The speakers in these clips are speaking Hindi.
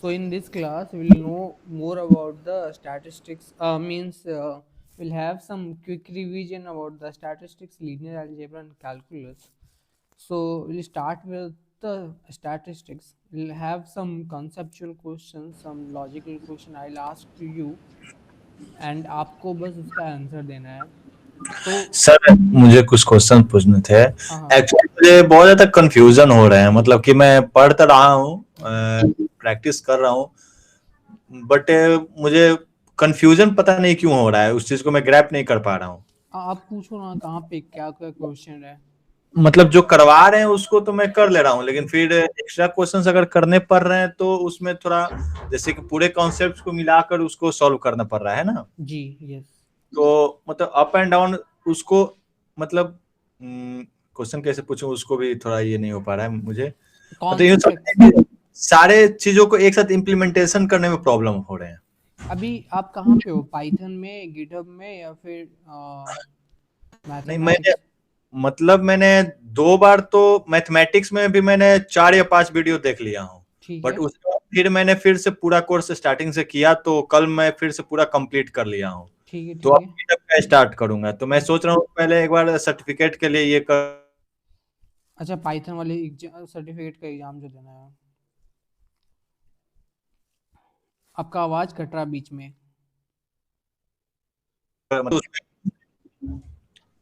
So in this class, we'll know more about the statistics. We'll have some quick revision about the statistics, linear algebra, and calculus. So we'll start with the statistics. We'll have some conceptual questions, some logical question I'll ask to you, and आपको बस उसका आंसर देना है. तो सर मुझे कुछ क्वेश्चन पूछने थे. हाँ हाँ एक्चुअली मुझे बहुत ज्यादा कंफ्यूजन हो रहा है. मतलब कि मैं पढ़ तो रहा हूँ, प्रैक्टिस कर रहा हूँ, बट मुझे कंफ्यूजन पता नहीं क्यों हो रहा है. उस चीज को मैं ग्रैप नहीं कर पा रहा हूँ. आप पूछो ना कहाँ पे क्या क्या क्वेश्चन है. मतलब जो करवा रहे हैं उसको तो मैं कर ले रहा हूँ, लेकिन फिर एक्स्ट्रा क्वेश्चंस अगर करने पड़ रहे हैं तो उसमें थोड़ा, जैसे कि पूरे कॉन्सेप्ट्स को मिलाकर उसको सॉल्व करना पड़ रहा है ना. जी यस. तो मतलब अप एंड डाउन उसको, मतलब क्वेश्चन कैसे पूछूं उसको भी थोड़ा ये नहीं हो पा रहा है मुझे. मतलब ये कॉन्सेप्ट. सारे चीजों को एक साथ इम्प्लीमेंटेशन करने में प्रॉब्लम हो रहे हैं. अभी आप कहाँ पे हो, पाइथन में, गिटहब में, या फिर नहीं, मैंने मैथमेटिक्स? मतलब मैंने 2 बार तो मैथमेटिक्स में भी मैंने 4 या 5 वीडियो देख लिया हूँ. ठीक बट है उसके बाद फिर मैंने फिर से पूरा कोर्स स्टार्टिंग से किया, तो कल मैं फिर से पूरा कंप्लीट कर लिया हूँ. ठीक है तो ठीक अब है. गिटहब का स्टार्ट करूंगा, तो मैं सोच रहा हूँ पहले एक बार सर्टिफिकेट के लिए ये कर. अच्छा, पाइथन वाले सर्टिफिकेट का एग्जाम जो देना है. आपका आवाज कट रहा बीच में.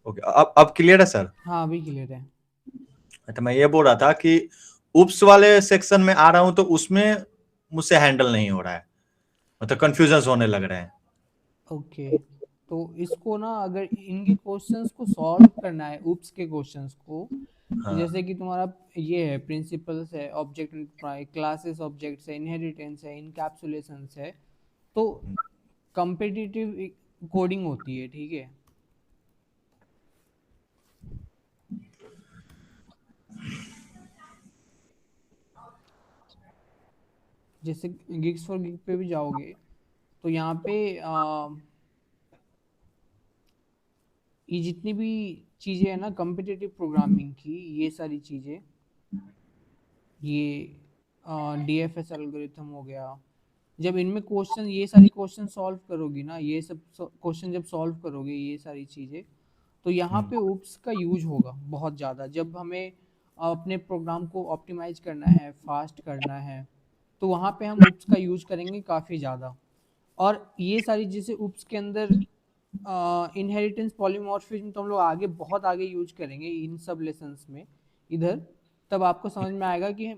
ओके, अब क्लियर है सर. हाँ अभी क्लियर है. तो मैं ये बोल रहा था कि उप्स वाले सेक्शन में आ रहा हूं तो उसमें मुझसे हैंडल नहीं हो रहा है. मतलब कंफ्यूजन होने लग रहे हैं. ओके. तो इसको ना, अगर इनके क्वेश्चंस को सॉल्व करना है, उप्स के क्वेश्चंस को, हाँ. जैसे कि तुम्हारा ये है, प्रिंसिपल्स है, ऑब्जेक्ट क्लासेस, ऑब्जेक्ट्स है, इनहेरिटेंस है, इनकैप्सुलेशंस है, तो कॉम्पिटिटिव कोडिंग होती है. ठीक है. जैसे गिग्स फॉर गिग पे भी जाओगे तो यहाँ पे ये जितनी भी चीज़ें हैं ना कम्पिटिटिव प्रोग्रामिंग की, ये सारी चीज़ें, ये डीएफएस एल्गोरिथम हो गया, जब इनमें क्वेश्चन, ये सारी क्वेश्चन सॉल्व करोगी ना, ये सब क्वेश्चन जब सॉल्व करोगे, ये सारी चीज़ें, तो यहाँ पे ऊप्स का यूज होगा बहुत ज़्यादा. जब हमें अपने प्रोग्राम को ऑप्टिमाइज करना है, फास्ट करना है, तो वहाँ पे हम ऊप्स का यूज करेंगे काफ़ी ज़्यादा. और ये सारी चीज़ें ऊप्स के अंदर, इनहेरिटेंस, पॉलीमॉर्फिज्म, तो हम लोग आगे बहुत आगे यूज करेंगे इन सब लेसन्स में इधर. तब आपको समझ में आएगा कि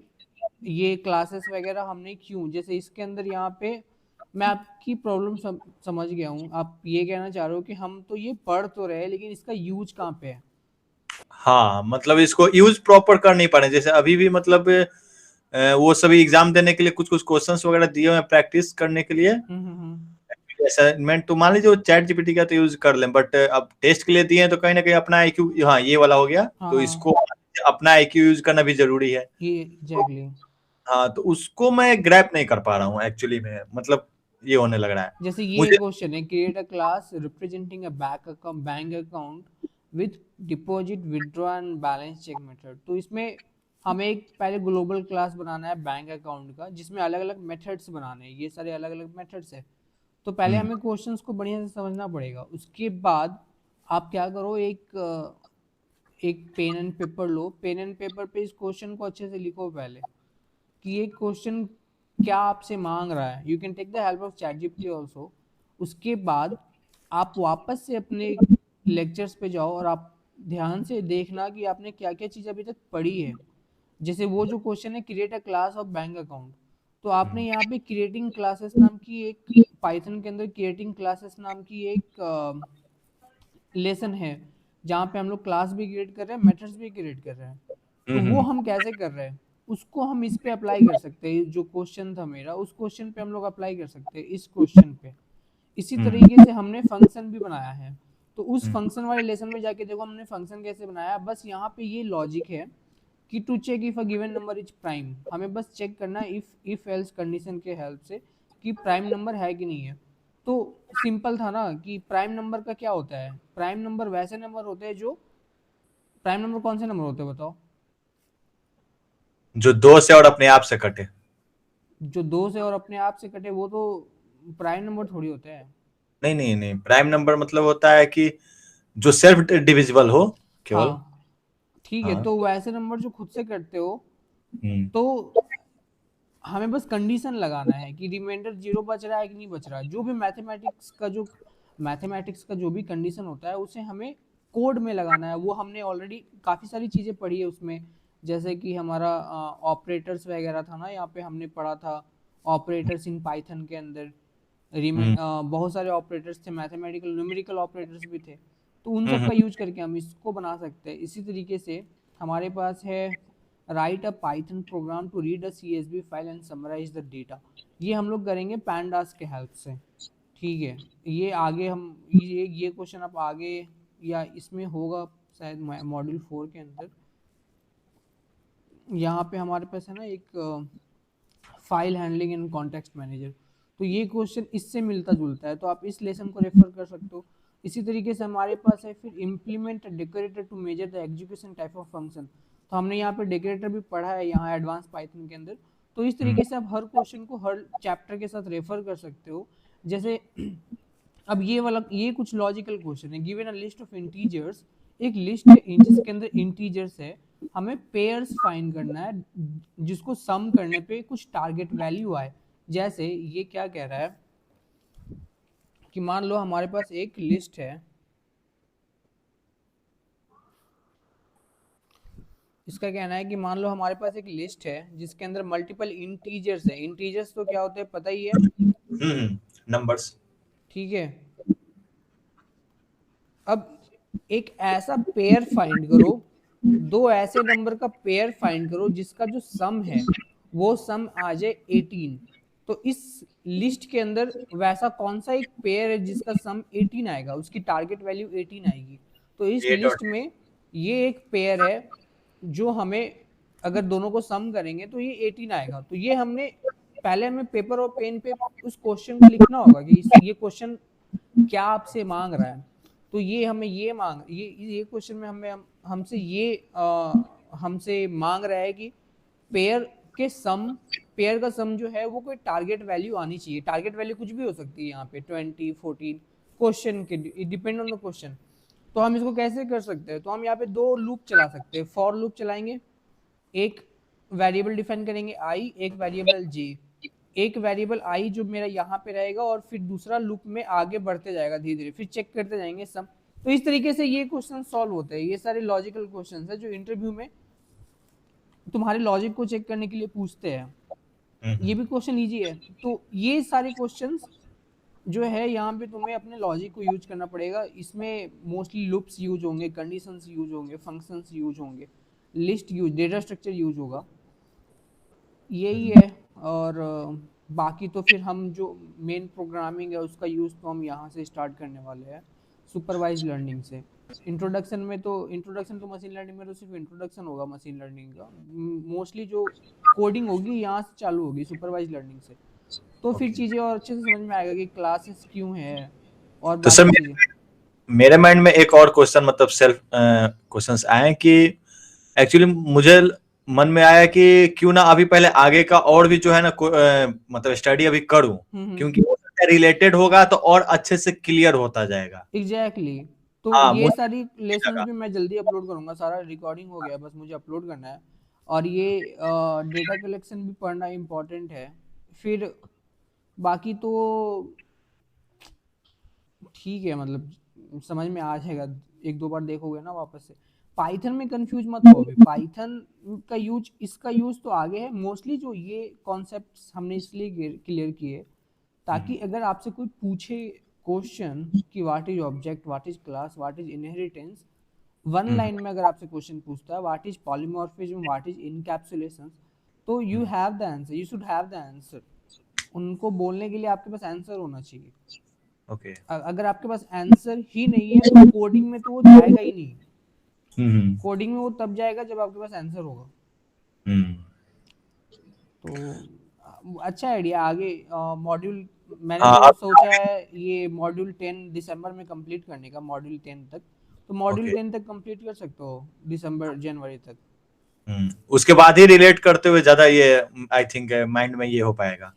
ये क्लासेस वगैरह हमने क्यों, जैसे इसके अंदर यहाँ पे मैं आपकी प्रॉब्लम समझ गया हूँ. आप ये कहना चाह रहे हो कि हम तो ये पढ़ तो रहे, लेकिन इसका यूज कहाँ पे है. हाँ, मतलब इसको यूज प्रॉपर कर नहीं पा रहे. जैसे अभी भी मतलब वो सभी एग्जाम देने के लिए कुछ कुछ क्वेश्चंस वगैरह दिए हुए हैं प्रैक्टिस करने के लिए. हम्म. असाइनमेंट तो मान लीजिए वो चैट जीपीटी का तो यूज कर लें, बट अब टेस्ट के लिए दिए हैं तो कहीं ना कहीं अपना आईक्यू, हाँ ये वाला हो गया, हाँ तो हाँ. इसको अपना आईक्यू यूज करना भी जरूरी है. ये एग्जैक्टली. हाँ, तो उसको मैं ग्रैप नहीं कर पा रहा हूँ एक्चुअली में. मतलब ये होने लग रहा है जैसे ये मुझे. क्वेश्चन है, create a class representing a bank account with deposit, withdraw and balance check method. तो इसमें हमें एक पहले ग्लोबल क्लास बनाना है बैंक अकाउंट का, जिसमें अलग अलग मेथड्स बनाने हैं, ये सारे अलग अलग मेथड्स है. तो पहले हम्म, हमें क्वेश्चंस को बढ़िया से समझना पड़ेगा. उसके बाद आप क्या करो, एक पेन एंड पेपर लो, पेन एंड पेपर पे इस क्वेश्चन को अच्छे से लिखो पहले, कि ये क्वेश्चन क्या आपसे मांग रहा है. You can take the help of chat GPT also. उसके बाद आप वापस से अपने लेक्चर्स पे जाओ और आप ध्यान से देखना कि आपने क्या क्या चीज़ अभी तक पढ़ी है. जैसे वो जो क्वेश्चन है, create a class of bank account, तो आपने यहाँ पे क्रिएटिंग क्लासेस नाम की एक, पाइथन के अंदर क्रिएटिंग क्लासेस नाम की एक लेसन है, जहाँ पे हम लोग क्लास भी क्रिएट कर रहे हैं, मेथड्स भी क्रिएट कर रहे हैं. तो वो हम्म, हम कैसे कर रहे हैं, उसको हम इस पे अप्लाई कर सकते हैं. जो क्वेश्चन था मेरा, उस क्वेश्चन पे हम लोग अप्लाई कर सकते हैं इस क्वेश्चन पे. इसी हम्म, तरीके से हमने फंक्शन भी बनाया है. तो उस हम्म, फंक्शन वाले लेसन में जाके देखो हमने फंक्शन कैसे बनाया. बस यहाँ पे ये लॉजिक है कि to check if a given number is prime, हमें बस चेक करना है इफ एल्स कंडीशन के हेल्प से कि प्राइम नंबर है कि नहीं है. तो सिंपल था ना, कि प्राइम नंबर का क्या होता है. प्राइम नंबर वैसे नंबर होते हैं जो, प्राइम नंबर कौन से नंबर होते हैं बताओ. जो 2 से और अपने आप से कटे. जो 2 से और अपने आप से कटे वो तो प्राइम नंबर थोड़ी होते हैं। नहीं नहीं नहीं, प्राइम नंबर मतलब होता है कि जो सेल्फ डिविजिबल हो केवल। हाँ ठीक है, हाँ। तो वैसे नंबर जो खुद से कटते हो, हम्म तो हमें बस कंडीशन लगाना है कि रिमाइंडर 0 बच रहा है कि नहीं बच रहा है। जो भी मैथमेटिक्स का जो भी कंडीशन होता है उसे हमें कोड में लगाना है। वो हमने ऑलरेडी काफ़ी सारी चीज़ें पढ़ी है उसमें, जैसे कि हमारा ऑपरेटर्स वगैरह था ना, यहाँ पे हमने पढ़ा था ऑपरेटर्स इन पाइथन के अंदर। हम्म बहुत सारे ऑपरेटर्स थे, मैथमेटिकल न्यूमेरिकल ऑपरेटर्स भी थे, तो उन सब हम्म का यूज करके हम इसको बना सकते हैं। इसी तरीके से हमारे पास है write a Python program to read a CSV file and summarize the data. ये हम लोग करेंगे पैंडास के हेल्प से। ठीक है, ये आगे हम ये क्वेश्चन आप आगे या इसमें होगा शायद मॉड्यूल 4 के अंदर। यहाँ पे हमारे पास है ना एक file handling and context manager, तो ये क्वेश्चन इससे मिलता जुलता है, तो आप इस लेसन को रेफर कर सकते हो। इसी तरीके से हमारे पास है फिर implement decorator to measure the execution type of function. तो हमने यहाँ पे डेकोरेटर भी पढ़ा है यहाँ एडवांस पाइथन के अंदर। तो इस हम्म तरीके से आप हर क्वेश्चन को हर चैप्टर के साथ रेफर कर सकते हो। जैसे अब ये कुछ लॉजिकल क्वेश्चन है। Given a list of integers, एक लिस्ट है जिसके अंदर इंटीजर्स है, हमें पेयर्स फाइंड करना है जिसको सम करने पे कुछ टारगेट वैल्यू आए। जैसे ये क्या कह रहा है कि मान लो हमारे पास एक लिस्ट है, इसका कहना है कि मान लो हमारे पास एक लिस्ट है जिसके अंदर मल्टीपल इंटीजर्स है। इंटीजर्स तो क्या होते हैं पता ही है, नंबर्स। ठीक है। अब एक ऐसा पेयर फाइंड करो, दो ऐसे नंबर का पेयर फाइंड करो जिसका जो सम है वो सम आ जाए 18। तो इस लिस्ट के अंदर वैसा कौन सा एक पेयर है जिसका सम 18 आएगा, उसकी टारगेट वैल्यू 18 आएगी। तो इस एट और लिस्ट में ये एक पेयर है जो हमें अगर दोनों को सम करेंगे तो ये 18 आएगा। तो ये हमने पहले हमें पेपर और पेन पे उस क्वेश्चन को लिखना होगा कि ये क्वेश्चन क्या आपसे मांग रहा है। तो ये हमें ये क्वेश्चन में हमें हमसे हमसे मांग रहा है कि पेयर के सम पेयर का सम जो है वो कोई टारगेट वैल्यू आनी चाहिए। टारगेट वैल्यू कुछ भी हो सकती है यहाँ पे 20 14 क्वेश्चन के डिपेंड ऑन द क्वेश्चन। तो हम इसको कैसे कर सकते हैं, तो हम यहाँ पे दो लूप चला सकते हैं। फॉर लूप चलाएंगे, एक वेरिएबल डिफाइन करेंगे आई, एक वेरिएबल जे। एक वेरिएबल आई जो मेरा यहाँ पे रहेगा और फिर दूसरा लूप में आगे बढ़ते जाएगा धीरे धीरे, फिर चेक करते जाएंगे सम। तो इस तरीके से ये क्वेश्चन सॉल्व होते हैं। ये सारे लॉजिकल क्वेश्चन है जो इंटरव्यू में तुम्हारे लॉजिक को चेक करने के लिए पूछते हैं। ये भी क्वेश्चन इजी है। तो ये सारे क्वेश्चंस जो है यहाँ पे तुम्हें अपने लॉजिक को यूज करना पड़ेगा। इसमें मोस्टली लूप्स यूज होंगे, कंडीशंस यूज होंगे, फंक्शंस यूज होंगे, list use, data structure use होगा, यही है। और बाकी तो फिर हम जो मेन प्रोग्रामिंग है उसका यूज़ तो हम यहाँ से स्टार्ट करने वाले हैं सुपरवाइज लर्निंग से। इंट्रोडक्शन तो मशीन लर्निंग में तो सिर्फ इंट्रोडक्शन होगा मशीन लर्निंग का। मोस्टली जो कोडिंग होगी यहाँ से चालू होगी सुपरवाइज लर्निंग से। तो फिर ओके। चीज़ें और अच्छे से समझ में आएगा कि क्लासेस क्यों है और तो सर बाकी चीज़ें। मेरे माइंड में एक और क्वेश्चन, मतलब सेल्फ क्वेश्चंस आए कि एक्चुअली मुझे मन में आया कि क्यों ना अभी पहले आगे का और भी जो है ना मतलब स्टडी अभी करूं, क्योंकि वो रिलेटेड होगा तो और अच्छे से क्लियर होता जाएगा। एग्जैक्टली तो हाँ ये मुझे सारी लेसन्स लगा। भी मैं जल्दी अपलोड करूंगा। सारा रिकॉर्डिंग हो गया, बस मुझे अपलोड करना है। और ये डेटा कलेक्शन भी पढ़ना इम्पोर्टेंट है। फिर बाकी तो ठीक है, मतलब समझ में आ जाएगा, एक दो बार देखोगे ना वापस से। पाइथन में कंफ्यूज मत हो अभी। पाइथन का यूज, इसका यूज तो आगे है। मोस्टली जो ये कॉन्सेप्ट्स हमने इसलिए क्लियर किए ताकि अगर आपसे कोई पूछे क्वेश्चन कि what is object, what is class, what is inheritance, one line में अगर आपसे क्वेश्चन पूछता है what is polymorphism, what is encapsulation, तो you have the answer, you should have the answer. उनको बोलने के लिए आपके पास आंसर होना चाहिए। ओके। अगर आपके पास आंसर ही नहीं है तो कोडिंग में तो वो जाएगा ही नहीं। हम्म कोडिंग में वो तब जाएगा जब आपके पास आंसर होगा। हम्म तो अच्छा आइडिया आगे मॉड्यूल, मैंने हाँ तो अब सोचा है ये मॉड्यूल 10 दिसंबर में कंप्लीट करने का, मॉड्यूल 10 तक। तो मॉड्यूल ओके 10 तक कंप्लीट कर सकते हो दिसंबर जनवरी तक। उसके बाद ही रिलेट करते हुए ज्यादा ये आई थिंक माइंड में ये हो पाएगा।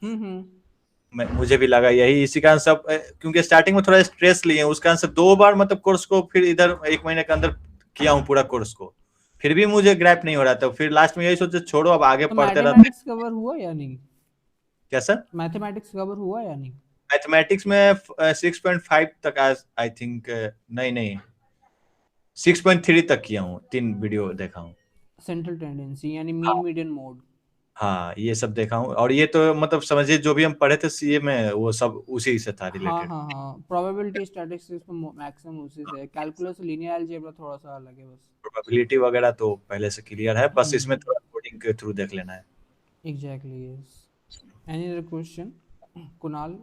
मुझे भी लगा यही, इसी कारण सब क्योंकि स्टार्टिंग में थोड़ा स्ट्रेस लिए, उस कारण से 2 बार मतलब कोर्स को फिर इधर 1 महीने के अंदर किया हूँ पूरा कोर्स को, फिर भी मुझे ग्रैप नहीं हो रहा था। फिर लास्ट में यही सोचे छोड़ो अब आगे तो पढ़ते रहते। मैथमेटिक्स कवर हुआ या नहीं? क्या सर? मैथमेटिक्स कवर हुआ या नहीं? मैथमेटिक्स में 6.5 तक आई थिंक, नहीं 6.3 तक किया हूँ, 3 वीडियो देखा हूँ। सेंट्रल टेंडेंसी यानी मीन हाँ मीडियन मोड। हाँ, ये सब देखा हूँ, और ये तो मतलब समझिए जो भी हम पढ़े थे सीए में वो सब उसी से था हाँ रिलेटेड। हाँ हाँ, प्रोबेबिलिटी स्टैटिस्टिक्स तो मैक्सिमम उसी से है, कैलकुलस लीनियर अलजेब्रा थोड़ा सा अलग है बस। प्रोबेबिलिटी वगैरह तो पहले से क्लियर है, बस इसमें हम्म, थोड़ा कोडिंग के थ्रू देख लेना है। Exactly yes. Any other question? Kunal,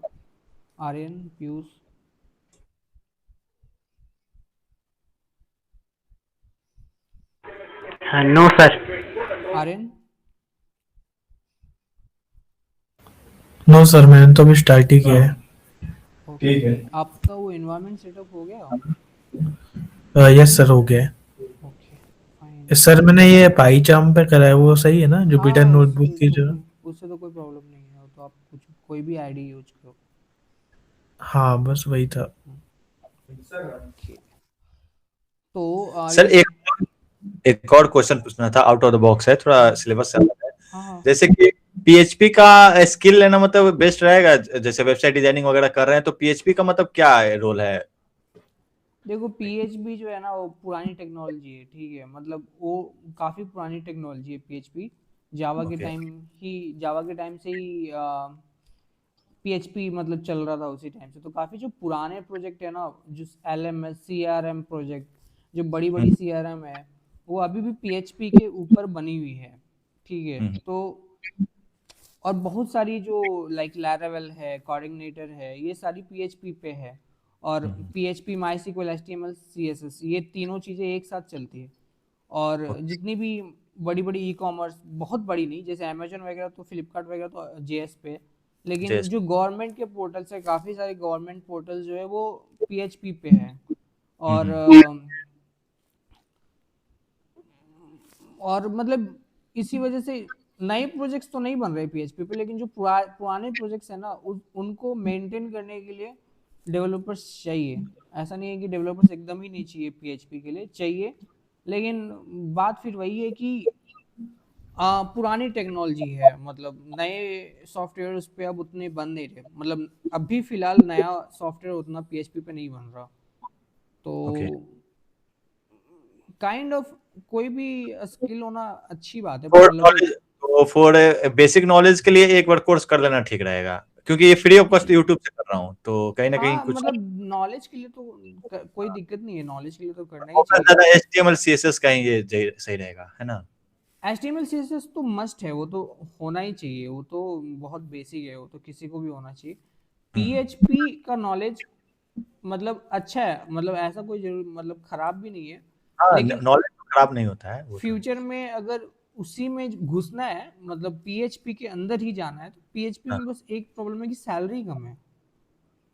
Aryan, Piyush? No sir. Aryan? No sir, मैंने तो अभी स्टार्ट ही किया है। ओके, आपका वो एनवायरनमेंट सेटअप हो गया? यस सर, हो गया है। Okay fine. सर मैंने ये पाईचार्म पे करा है, वो सही है ना, जुपिटर हाँ नोटबुक की जो? उससे तो कोई प्रॉब्लम नहीं है, तो आप कुछ कोई भी आईडी यूज करो। हाँ बस वही था। ओके, तो सर एक और क्वेश्चन पूछना था, आउट ऑफ द बॉक्स है, थोड़ा सिलेबस से अलग है। हाँ जैसे कि पीएचपी का स्किल लेना मतलब बेस्ट रहेगा, जैसे वेबसाइट डिजाइनिंग वगैरह कर रहे हैं तो पीएचपी का मतलब क्या रोल है? देखो, पीएचपी जो है ना वो पुरानी टेक्नोलॉजी है, ठीक है, मतलब वो काफ़ी पुरानी टेक्नोलॉजी है पीएचपी। जावा के ओके। टाइम जावा के टाइम से ही पीएचपी मतलब चल रहा था उसी टाइम से। तो काफ़ी जो पुराने प्रोजेक्ट है ना, जो एलएमएस सीआरएम प्रोजेक्ट, जो बड़ी बड़ी सीआरएम है, वो अभी भी पीएचपी के ऊपर बनी हुई है, ठीक है। तो और बहुत सारी जो लाइक लैरावेल है, कोऑर्डिनेटर है, ये सारी पीएचपी पे है। और पीएचपी, माइस्क्ल, एचटीएमएल, सीएसएस, ये तीनों चीज़ें एक साथ चलती है। और जितनी भी बड़ी बड़ी ई कॉमर्स, बहुत बड़ी नहीं, जैसे अमेजोन वगैरह तो फ्लिपकार्ट वगैरह तो जेएस पे है, लेकिन जैसे जो गवर्नमेंट के पोर्टल्स है, काफ़ी सारे गवर्नमेंट पोर्टल जो है वो पीएचपी पे है। और और मतलब इसी वजह से नए प्रोजेक्ट्स तो नहीं बन रहे पीएचपी पे, लेकिन जो पुराने प्रोजेक्ट्स हैं ना उनको मेंटेन करने के लिए डेवलपर्स चाहिए। ऐसा नहीं है कि डेवलपर्स एकदम ही नहीं चाहिए पीएचपी के लिए, चाहिए, लेकिन बात फिर वही है कि पुरानी टेक्नोलॉजी है, मतलब नए सॉफ्टवेयर उस पर अब उतने बन नहीं रहे, मतलब अभी फिलहाल नया सॉफ्टवेयर उतना पीएचपी पे नहीं बन रहा। तो ओके। काइंड ऑफ कोई भी स्किल होना अच्छी बात है, फॉर मतलब नॉलेज, तो फॉर बेसिक नॉलेज के लिए एक बार कोर्स कर लेना ठीक रहेगा, क्योंकि ये फ्री ऑफ कॉस्ट यूट्यूब से कर रहा हूँ, तो कहीं ना कहीं हाँ कुछ मतलब नॉलेज के लिए तो कोई दिक्कत नहीं है, नॉलेज के लिए तो करना ही फोकस चाहिए। ज्यादा एचटीएमएल सीएसएस का ही ये सही रहेगा, है ना? HTML CSS तो मस्ट है, वो तो होना ही चाहिए, वो तो बहुत बेसिक है, वो तो किसी को भी होना चाहिए। PHP का नॉलेज मतलब अच्छा है, मतलब ऐसा कोई जरूर मतलब खराब भी नहीं है, हाँ, लेकिन नॉलेज तो खराब नहीं होता है, वो तो है। फ्यूचर में अगर उसी में घुसना है, मतलब PHP के अंदर ही जाना है, तो PHP हाँ, में बस एक प्रॉब्लम है कि सैलरी कम है।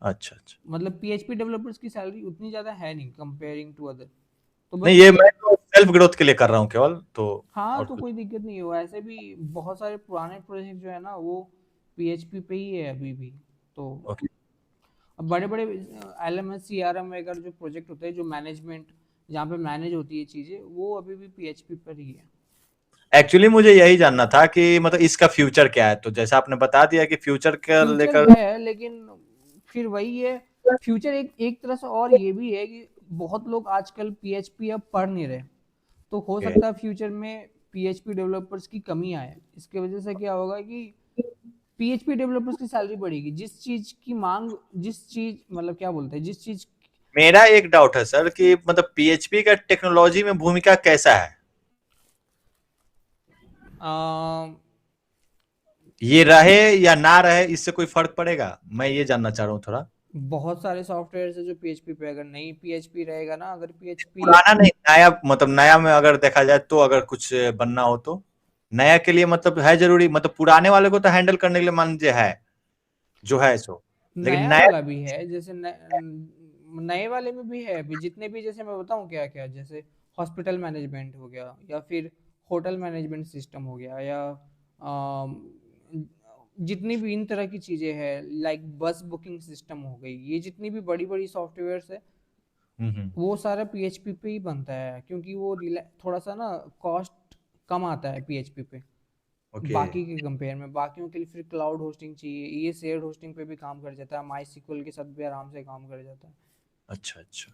अच्छा अच्छा। मतलब PHP डेवलपर्स की सैलरी उतनी ज़्यादा है नहीं कंपेयरिंग टू अदर, तो नहीं, बस ये मैं तो सेल्फ ग्रोथ के लिए कर रहा हूँ केवल, तो हाँ, और तो कुछ। कोई दिक्कत नहीं है। ऐसे भी बहुत सारे पुराने प्रोजेक्ट जो है ना वो पीएचपी पे ही है अभी भी। तो ओके। अब बड़े बड़े एलएमएस सीआरएम वगैरह जो प्रोजेक्ट होते हैं, जो मैनेजमेंट, जहाँ पे मैनेज होती है चीज़ें, वो अभी भी पीएचपी पर ही है। एक्चुअली मुझे यही जानना था कि मतलब इसका फ्यूचर क्या है, तो जैसा आपने बता दिया कि फ्यूचर का फ्यूचर लेकर। है, लेकिन फिर वही है, फ्यूचर एक एक तरह से और ये भी है कि बहुत लोग आजकल पीएचपी अब पढ़ नहीं रहे, तो हो ओके। सकता है फ्यूचर में पीएचपी डेवलपर्स की कमी आए। इसके वजह से क्या होगा कि पीएचपी डेवलपर्स की सैलरी बढ़ेगी, जिस चीज की मांग, जिस चीज मतलब क्या बोलते हैं, जिस चीज मेरा एक डाउट है सर कि मतलब पीएचपी का टेक्नोलॉजी में भूमिका कैसा है? ये रहे या ना रहे, इससे कोई फर्क पड़ेगा? मैं ये जानना चाह रहा हूँ थोड़ा। बहुत सारे सॉफ्टवेयर है जो पीएचपी पे, अगर नहीं पीएचपी रहेगा ना, अगर पीएचपी पुराना नहीं, नया, मतलब नया में अगर देखा जाए तो अगर कुछ बनना हो तो नया के लिए मतलब है जरूरी, मतलब पुराने वाले को तो हैंडल करने के लिए मान लीजिए है, जो है सो, लेकिन नया नया। वाला भी है, जैसे नए वाले में भी है अभी जितने भी, जैसे मैं बताऊं क्या क्या, जैसे हॉस्पिटल मैनेजमेंट हो गया, या फिर होटल मैनेजमेंट सिस्टम हो गया, या जितनी भी इन तरह की चीज़ें हैं, लाइक बस बुकिंग सिस्टम हो गई, ये जितनी भी बड़ी बड़ी सॉफ्टवेयर्स है वो सारा PHP पे ही बनता है, क्योंकि वो थोड़ा सा ना कॉस्ट कम आता है PHP पे ओके बाकी के कंपेयर में। बाकियों के लिए फिर क्लाउड होस्टिंग चाहिए, ये शेयर्ड होस्टिंग पे भी काम कर जाता है, MySQL के साथ भी आराम से काम कर जाता है। अच्छा अच्छा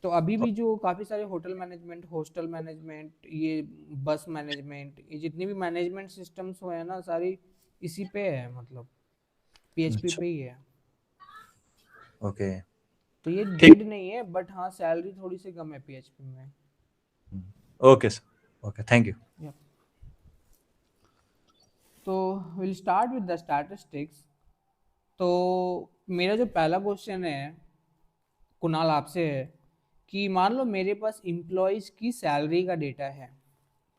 तो अभी भी जो काफ़ी सारे होटल मैनेजमेंट, हॉस्टल मैनेजमेंट, ये बस मैनेजमेंट, ये जितनी भी मैनेजमेंट सिस्टम्स हुए हैं ना, सारी इसी पे है, मतलब PHP अच्छा पे ही है। ओके तो ये ठीक डेड नहीं है, बट हाँ सैलरी थोड़ी सी कम है PHP में। Okay sir okay thank you Yep. तो will start with the statistics. तो मेरा जो पहला क्वेश्चन है कुणाल आपसे है कि मान लो मेरे पास एम्प्लॉयज़ की सैलरी का डेटा है,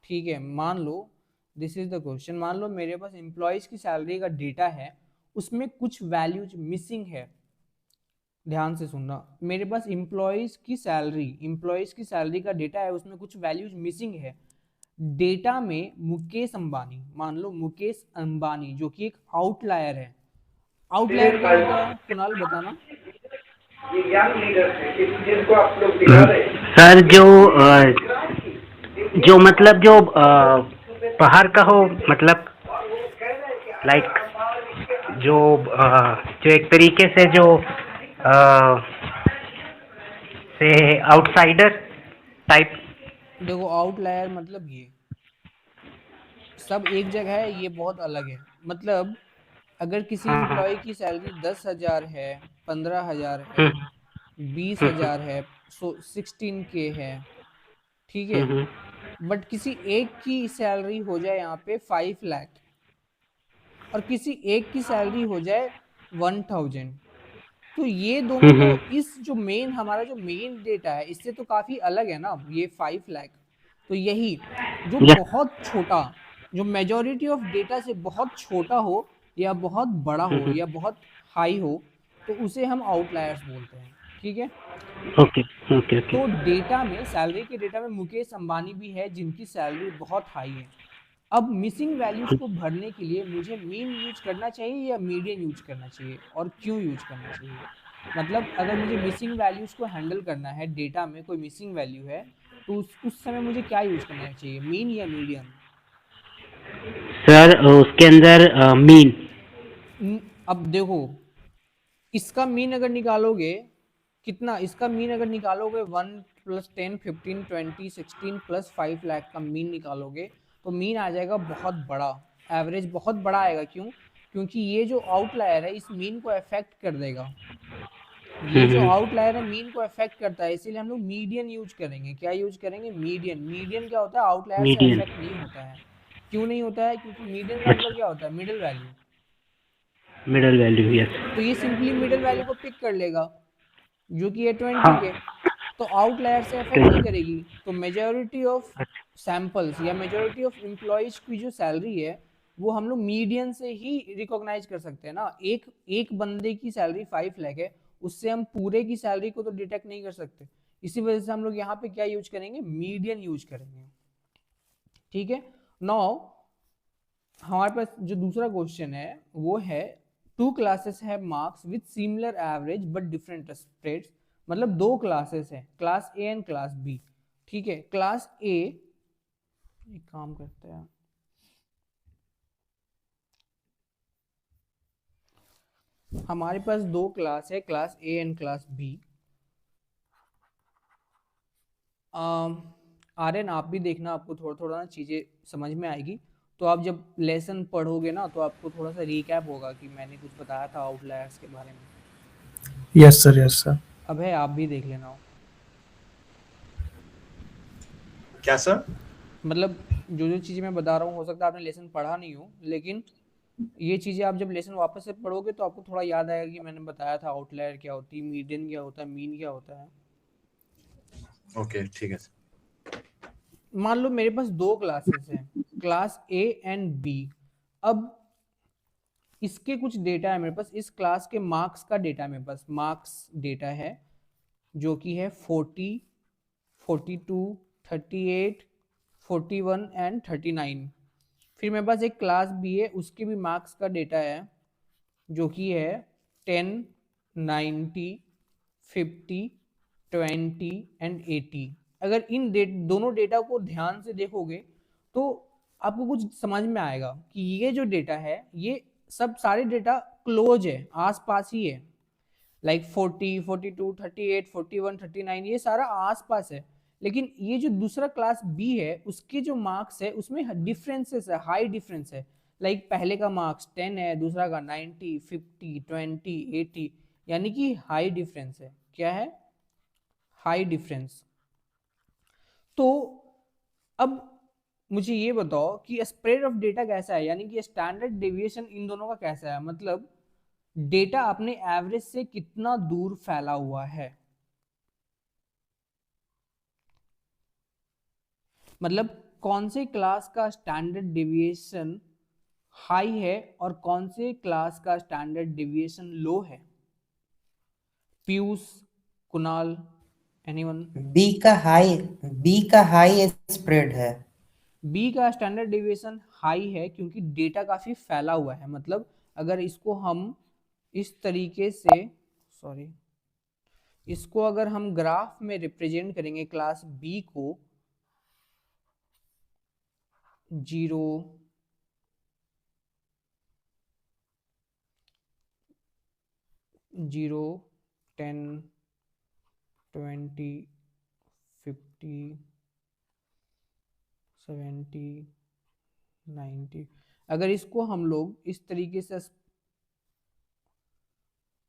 ठीक है, मान लो, दिस इज द क्वेश्चन, मान लो मेरे पास एम्प्लॉयज़ की सैलरी का डेटा है, उसमें कुछ वैल्यूज मिसिंग है। ध्यान से सुनना, मेरे पास एम्प्लॉयज़ की सैलरी का डेटा है, उसमें कुछ वैल्यूज मिसिंग है। डेटा में मुकेश अंबानी, मान लो मुकेश अंबानी जो कि एक आउटलायर है। आउटलायर क्या होता है कुणाल बताना। सर जो मतलब जो बाहर का हो, मतलब लाइक जो एक तरीके से जो से आउटसाइडर टाइप। देखो आउटलायर मतलब ये सब एक जगह है, ये बहुत अलग है। मतलब अगर किसी हाँ हाँ। एम्प्लॉय की सैलरी 10,000 है, 15,000 है, हम्म 20,000 है, 16K है, ठीक है, हम्म बट किसी एक की सैलरी हो जाए यहाँ पे 5 लाख, और किसी एक की सैलरी हो जाए 1,000, तो ये दोनों तो हम्म इस जो मेन हमारा जो मेन डेटा है इससे तो काफी अलग है ना, ये 5 लाख। तो यही जो या बहुत छोटा, जो मेजोरिटी ऑफ डेटा से बहुत छोटा हो, या बहुत बड़ा हो, या बहुत हाई हो, तो उसे हम आउटलायर्स बोलते हैं, ठीक है। ओके ओके ओके तो डेटा में, सैलरी के डेटा में मुकेश अंबानी भी है जिनकी सैलरी बहुत हाई है। अब मिसिंग वैल्यूज को भरने के लिए मुझे मीन यूज करना चाहिए या मीडियन यूज करना चाहिए, और क्यों यूज करना चाहिए। मतलब अगर मुझे मिसिंग वैल्यूज को हैंडल करना है, डेटा में कोई मिसिंग वैल्यू है, तो उस समय मुझे क्या यूज करना चाहिए, मीन या मीडियन। सर उसके अंदर मीन। अब देखो, इसका मीन अगर निकालोगे, कितना इसका मीन अगर निकालोगे, 1 + 10 15 20 16 + 5 लाख का मीन निकालोगे, तो मीन आ जाएगा बहुत बड़ा, एवरेज बहुत बड़ा आएगा। क्यों? क्योंकि ये जो आउटलायर है इस मीन को अफेक्ट कर देगा। ये जो आउटलायर है मीन को अफेक्ट करता है, इसीलिए हम लोग मीडियन यूज करेंगे। क्या यूज करेंगे? मीडियन। मीडियन क्या होता है? आउटलायर से मीडियन। अफेक्ट नहीं होता है। क्यों नहीं होता है? क्योंकि मीडियन का मतलब अच्छा, क्या होता है? Middle value. Middle value, yes. तो ये सिंपली मिडिल वैल्यू को पिक कर लेगा, जो कि है 20 हाँ। के। तो आउटलायर से अफेक्ट नहीं तो करेगी। तो मेजॉरिटी ऑफ अच्छा, सैंपल्स या मेजॉरिटी ऑफ एम्प्लॉयज की जो सैलरी है वो हम लोग मीडियन से ही रिकॉग्नाइज कर सकते हैं ना। एक एक बंदे की सैलरी 5 लाख है, उससे हम पूरे की सैलरी को तो डिटेक्ट नहीं कर सकते। इसी वजह से हम लोग यहाँ पे क्या यूज करेंगे? मीडियन यूज करेंगे, ठीक है। नाउ हमारे पास जो दूसरा क्वेश्चन है वो है, 2 classes have marks with similar average but different spreads. मतलब 2 क्लासेस है, class A and class B, ठीक है। क्लास ए, एक काम करते हैं, हमारे पास 2 क्लास है, class A and class B. Aryan आप भी देखना, आपको थोड़ा थोड़ा ना चीज़ें समझ में आएगी। तो आप जब लेसन पढ़ोगे ना तो आपको थोड़ा सा रिकैप होगा कि मैंने कुछ बताया था आउटलायर्स के बारे में। Yes sir, yes sir. अब है, आप भी देख लेना। क्या सर? मतलब जो जो चीज़ें मैं बता रहा हूँ, हो सकता है आपने लेसन पढ़ा नहीं हो, लेकिन ये चीज़ें आप जब लेसन वापस से पढ़ोगे तो आपको थोड़ा याद आएगा कि मैंने बताया था आउटलायर क्या होती है, मीडियन क्या होता है, मीन क्या होता है। ओके ठीक है सर। मान लो मेरे पास 2 क्लासेस हैं, क्लास ए एंड बी। अब इसके कुछ डेटा है मेरे पास, इस क्लास के मार्क्स का डेटा है मेरे पास, मार्क्स डेटा है जो कि है 40, 42, 38, 41 एंड 39। फिर मेरे पास एक क्लास बी है, उसके भी मार्क्स का डेटा है जो कि है 10, 90, 50, 20 एंड 80। अगर इन दोनों डेटा को ध्यान से देखोगे तो आपको कुछ समझ में आएगा कि ये जो डेटा है ये सब सारे डेटा क्लोज है, आसपास ही है। लाइक 40, 42, 38, 41, 39 ये सारा आसपास है। लेकिन ये जो दूसरा क्लास बी है उसके जो मार्क्स है उसमें डिफरेंसेस है, हाई डिफरेंस है। लाइक पहले का मार्क्स 10 है, दूसरा का 90, 50, 20, 80, यानी कि हाई डिफरेंस है। क्या है? High difference. तो अब मुझे ये बताओ कि स्प्रेड ऑफ डेटा कैसा है, यानी कि स्टैंडर्ड डेविएशन इन दोनों का कैसा है। मतलब डेटा अपने एवरेज से कितना दूर फैला हुआ है। मतलब कौन से क्लास का स्टैंडर्ड डेविएशन हाई है और कौन से क्लास का स्टैंडर्ड डेविएशन लो है। पीयूष, कुणाल, एनीवन? बी का हाई स्प्रेड है। बी का स्टैंडर्ड डेविएशन हाई है क्योंकि डेटा काफी फैला हुआ है। मतलब अगर इसको हम इस तरीके से, सॉरी, इसको अगर हम ग्राफ में रिप्रेजेंट करेंगे क्लास बी को 0, 0, 10, 20, 50, 70, 90, अगर इसको हम लोग इस तरीके से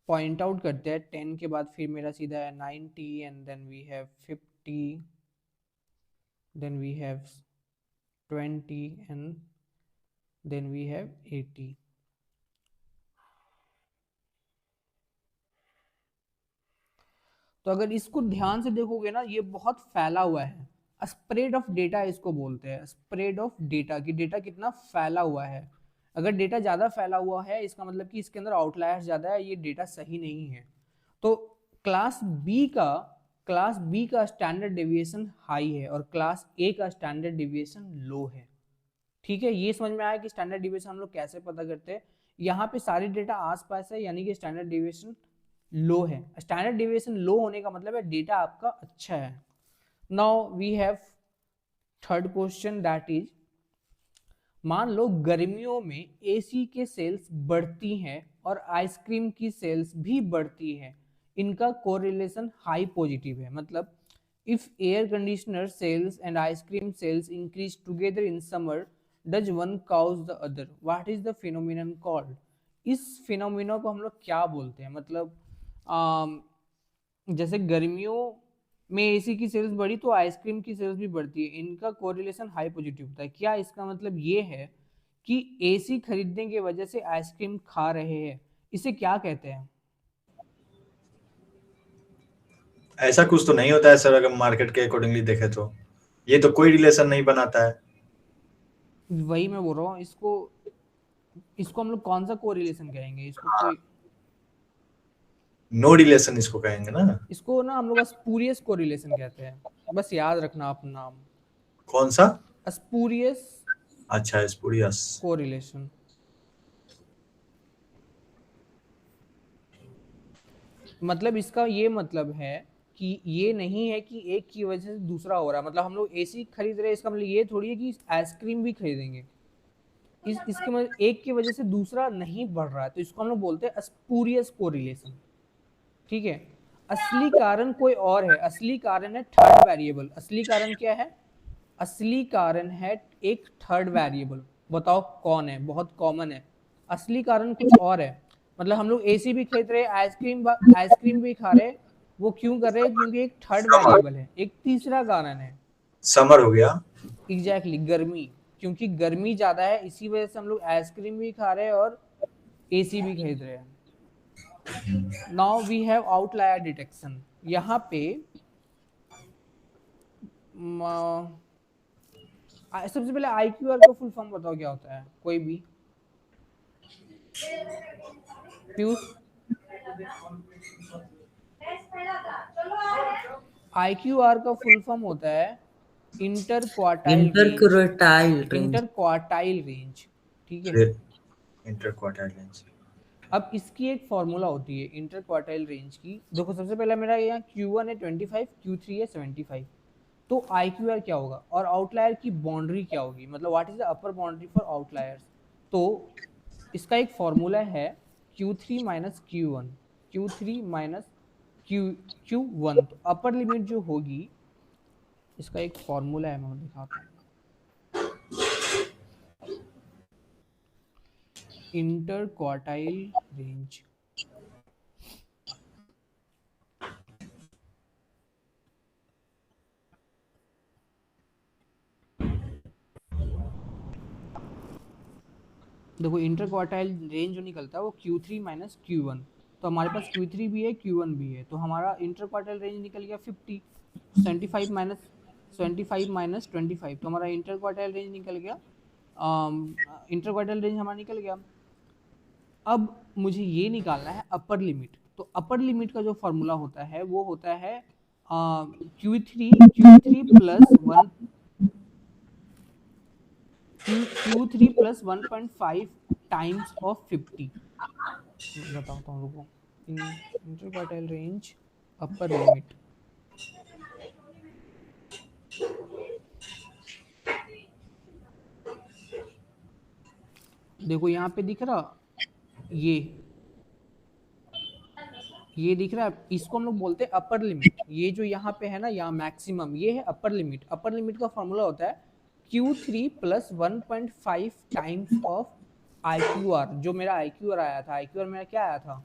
पॉइंट आउट करते हैं, 10 के बाद फिर मेरा सीधा है 90 and then we have 50, then we have 20 and then we have 80। तो अगर इसको ध्यान से देखोगे ना ये बहुत फैला हुआ है। स्प्रेड ऑफ डेटा इसको बोलते हैं, स्प्रेड ऑफ डेटा, कि डेटा कितना फैला हुआ है। अगर डेटा ज़्यादा फैला हुआ है इसका मतलब कि इसके अंदर आउटलायर्स ज़्यादा है, ये डेटा सही नहीं है। तो क्लास बी का स्टैंडर्ड डेविएशन हाई है और क्लास ए का स्टैंडर्ड डेविएशन लो है। ठीक है, ये समझ में आया कि स्टैंडर्ड डेविएशन हम लोग कैसे पता करते हैं। यहाँ पे सारे डेटा आसपास है यानी कि स्टैंडर्ड डेविएशन लो है। स्टैंडर्ड डेविएशन लो होने का मतलब है डेटा आपका अच्छा है। Now we have third question, that is, मान लो गर्मियों में एसी के सेल्स बढ़ती हैं और आइसक्रीम की सेल्स भी बढ़ती है, इनका कोरिलेशन हाई पॉजिटिव है। मतलब if air conditioner sales and ice cream sales increase together in summer, does one cause the other, what is the phenomenon called. इस फिनोमिना को हम लोग क्या बोलते हैं। मतलब जैसे गर्मियों में एसी की सेल्स बढ़ी तो आइसक्रीम की सेल्स भी बढ़ती है, इनका कोरिलेशन हाई पॉजिटिव होता है। क्या इसका मतलब ये है कि एसी खरीदने की वजह से आइसक्रीम खा रहे हैं, इसे क्या कहते हैं। ऐसा कुछ तो नहीं होता है सर, अगर मार्केट के अकॉर्डिंगली देखे तो ये तो कोई रिलेशन नहीं बनाता है। वही मैं बोल रहा हूँ, इसको हम लोग कौन सा कोरिलेशन कहेंगे। इसको कोई नो रिलेशन इसको कहेंगे ना। इसको ना हम लोग स्पूरियस कोरिलेशन कहते हैं। बस याद रखना अपना नाम, कौन सा? स्पूरियस अच्छा, स्पूरियस कोरिलेशन। मतलब इसका ये मतलब है कि ये नहीं है कि एक की वजह से दूसरा हो रहा है। मतलब हम लोग एसी खरीद रहे हैं इसका मतलब ये थोड़ी है कि आइसक्रीम भी खरीदेंगे। इसके मतलब एक की वजह से दूसरा नहीं बढ़ रहा है, तो इसको हम लोग बोलते हैं स्पूरियस कोरिलेशन। ठीक है, असली कारण कोई और है। असली कारण है थर्ड वेरिएबल। असली कारण क्या है? असली कारण है एक थर्ड वेरिएबल। बताओ कौन है? बहुत कॉमन है। असली कारण कुछ और है। मतलब हम लोग एसी भी खरीद रहे हैं, आइसक्रीम भी खा रहे हैं, वो क्यों कर रहे हैं? क्योंकि एक थर्ड वेरिएबल है, एक तीसरा कारण है। समर हो गया। एग्जैक्टली, गर्मी। क्योंकि गर्मी ज्यादा है इसी वजह से हम लोग आइसक्रीम भी खा रहे हैं और एसी भी खरीद रहे हैं। Now we have outlier detection. यहाँ पे सबसे पहले IQR का फुल फॉर्म बताओ क्या होता है, कोई भी। पीयूष, IQR का फुल फॉर्म होता है इंटरक्वार्टाइल रेंज, ठीक है। Interquartile range. अब इसकी एक फॉर्मूला होती है इंटरक्वार्टाइल रेंज की। देखो सबसे पहले मेरा यहाँ Q1 है 25, Q3 है 75, तो IQR क्या होगा और आउटलायर की बाउंड्री क्या होगी, मतलब what is the upper boundary for outliers. तो इसका एक फॉर्मूला है Q3 minus Q1, Q3 minus Q1। तो अपर लिमिट जो होगी, इसका एक फॉर्मूला है, मैं दिखाता हूँ। इंटरक्वार्टाइल रेंज, देखो इंटरक्वार्टाइल रेंज जो निकलता है वो Q3 माइनस Q1। तो हमारे पास Q3 भी है, Q1 भी है, तो हमारा इंटरक्वार्टाइल रेंज निकल गया 50। 75 माइनस 25, तो हमारा इंटरक्वार्टाइल रेंज निकल गया, इंटरक्वार्टाइल रेंज हमारा निकल गया। अब मुझे ये निकालना है अपर लिमिट। तो अपर लिमिट का जो फॉर्मूला होता है वो होता है Q3 प्लस 1.5 टाइम्स ऑफ 50। बताता हूँ, रुको। इंटरक्वार्टाइल रेंज अपर लिमिट, देखो यहाँ पे दिख रहा, ये दिख रहा है, इसको हम लोग बोलते हैं अपर लिमिट। ये जो यहाँ पे है ना, यहाँ मैक्सिमम, ये है अपर लिमिट। अपर लिमिट का फॉर्मूला होता है Q3 plus 1.5 times of IQR। जो मेरा IQR आया था, IQR मेरा क्या आया था,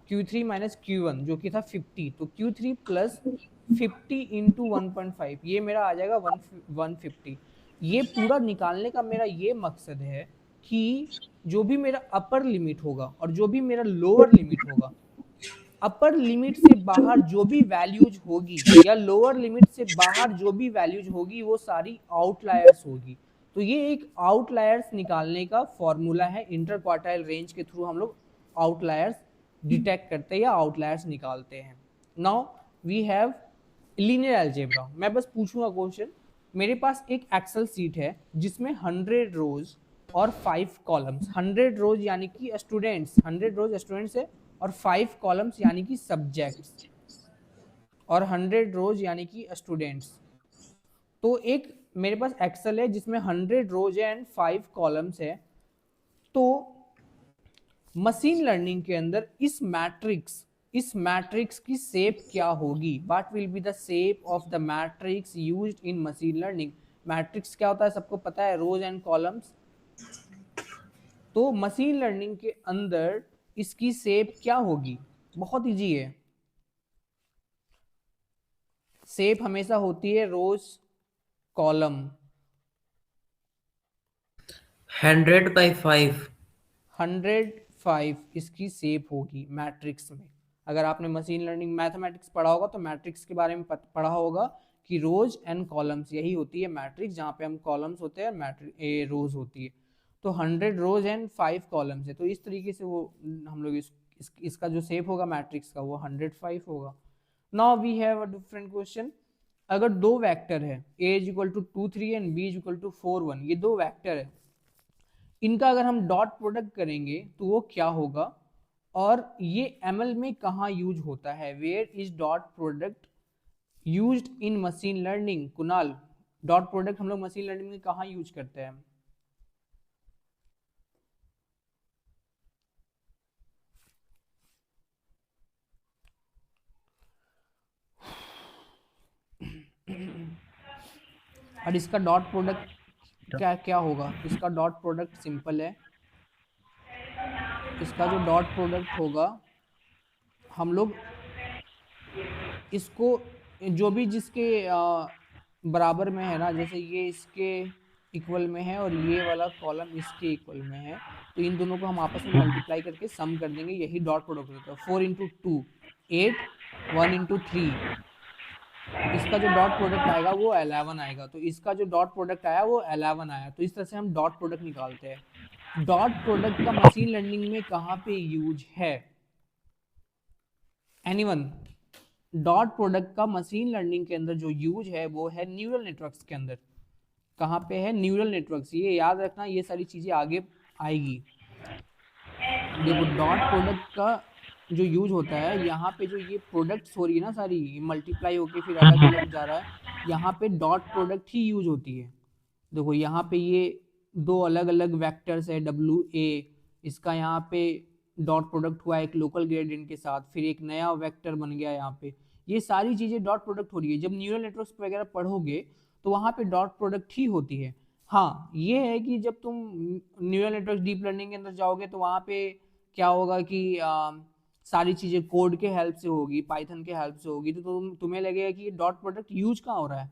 Q3 माइनस Q1 जो कि था 50। तो Q3 प्लस 50 इंटू 1.5, ये मेरा आ जाएगा 150। ये पूरा निकालने का मेरा ये मकसद है कि जो भी मेरा अपर लिमिट होगा और जो भी मेरा लोअर लिमिट होगा, अपर लिमिट से बाहर जो भी वैल्यूज होगी या लोअर लिमिट से बाहर जो भी वैल्यूज होगी वो सारी आउटलायर्स होगी। तो ये एक आउटलायर्स निकालने का फॉर्मूला है। इंटरक्वार्टाइल रेंज के थ्रू हम लोग आउटलायर्स डिटेक्ट करते हैं या आउटलायर्स निकालते हैं। Now we have linear algebra. मैं बस पूछूंगा क्वेश्चन, मेरे पास एक एक्सेल सीट है जिसमें 100 रोज और 5 कॉलम्स। 100 रोज यानी कि स्टूडेंट्स, 100 रोज स्टूडेंट्स है, और 5 कॉलम्स यानी कि सब्जेक्ट्स, और 100 रोज यानी कि स्टूडेंट्स। तो एक मेरे पास एक्सेल है जिसमें 100 रोज है एंड 5 कॉलम्स है। तो मशीन लर्निंग के अंदर इस मैट्रिक्स की शेप क्या होगी, what will be the shape of the matrix used in machine learning. Matrix क्या होता है, सबको पता है, रोज एंड कॉलम्स। तो मशीन लर्निंग के अंदर इसकी शेप क्या होगी, बहुत इजी है। शेप हमेशा होती है रोज कॉलम। 100/5 105 इसकी शेप होगी मैट्रिक्स में। अगर आपने मशीन लर्निंग मैथमेटिक्स पढ़ा होगा तो मैट्रिक्स के बारे में पढ़ा होगा कि रोज एंड कॉलम्स, यही होती है मैट्रिक्स, जहाँ पे हम कॉलम्स होते हैं और रोज होती है। तो 100 रोज एंड 5 कॉलम्स है, तो इस तरीके से वो हम लोग इसका जो शेप होगा मैट्रिक्स का वो 105 होगा। Now we have a different question. अगर दो वेक्टर है a is equal to 2 3 and b is equal to 4 1, ये दो वेक्टर है, इनका अगर हम डॉट प्रोडक्ट करेंगे तो वो क्या होगा, और ये ML में कहाँ यूज होता है, where is dot product used in machine learning. Kunal, dot product हम लोग मशीन लर्निंग में कहाँ यूज करते हैं। और इसका डॉट प्रोडक्ट क्या होगा, इसका डॉट प्रोडक्ट सिंपल है। इसका जो डॉट प्रोडक्ट होगा, हम लोग इसको जो भी जिसके बराबर में है ना, जैसे ये इसके इक्वल में है और ये वाला कॉलम इसके इक्वल में है, तो इन दोनों को हम आपस में मल्टीप्लाई करके सम कर देंगे, यही डॉट प्रोडक्ट होता है। 4 इंटू 2 8, 1 इंटू 3, इसका जो डॉट प्रोडक्ट आएगा वो 11 आएगा। तो इसका जो डॉट प्रोडक्ट आया वो 11 आया। तो इस तरह से हम डॉट प्रोडक्ट निकालते हैं। डॉट प्रोडक्ट का मशीन लर्निंग में कहाँ पे यूज है, एनीवन, डॉट प्रोडक्ट का मशीन लर्निंग के अंदर जो यूज है वो है न्यूरल नेटवर्क्स के अंदर। कहाँ पे है? Neural networks. ये याद रखना, ये सारी चीजें आगे आएगी। देखो डॉट प्रोडक्ट का जो यूज होता है, यहाँ पे जो ये प्रोडक्ट्स हो रही है ना सारी, मल्टीप्लाई होके फिर अलग अलग जा रहा है, यहाँ पे डॉट प्रोडक्ट ही यूज होती है। देखो यहाँ पे ये दो अलग अलग वेक्टर्स है WA, इसका यहाँ पे डॉट प्रोडक्ट हुआ एक लोकल ग्रेडियंट के साथ, फिर एक नया वेक्टर बन गया यहाँ पे। ये सारी चीजें डॉट प्रोडक्ट हो रही है। जब न्यूरल नेटवर्क्स वगैरह पढ़ोगे तो वहाँ पे डॉट प्रोडक्ट ही होती है। हाँ ये है कि जब तुम न्यूरल नेटवर्क डीप लर्निंग के अंदर जाओगे तो वहाँ पे क्या होगा कि सारी चीजें कोड के हेल्प से होगी, पाइथन के हेल्प से होगी, तो तुम्हें लगेगा कि ये डॉट प्रोडक्ट यूज कहाँ हो रहा है।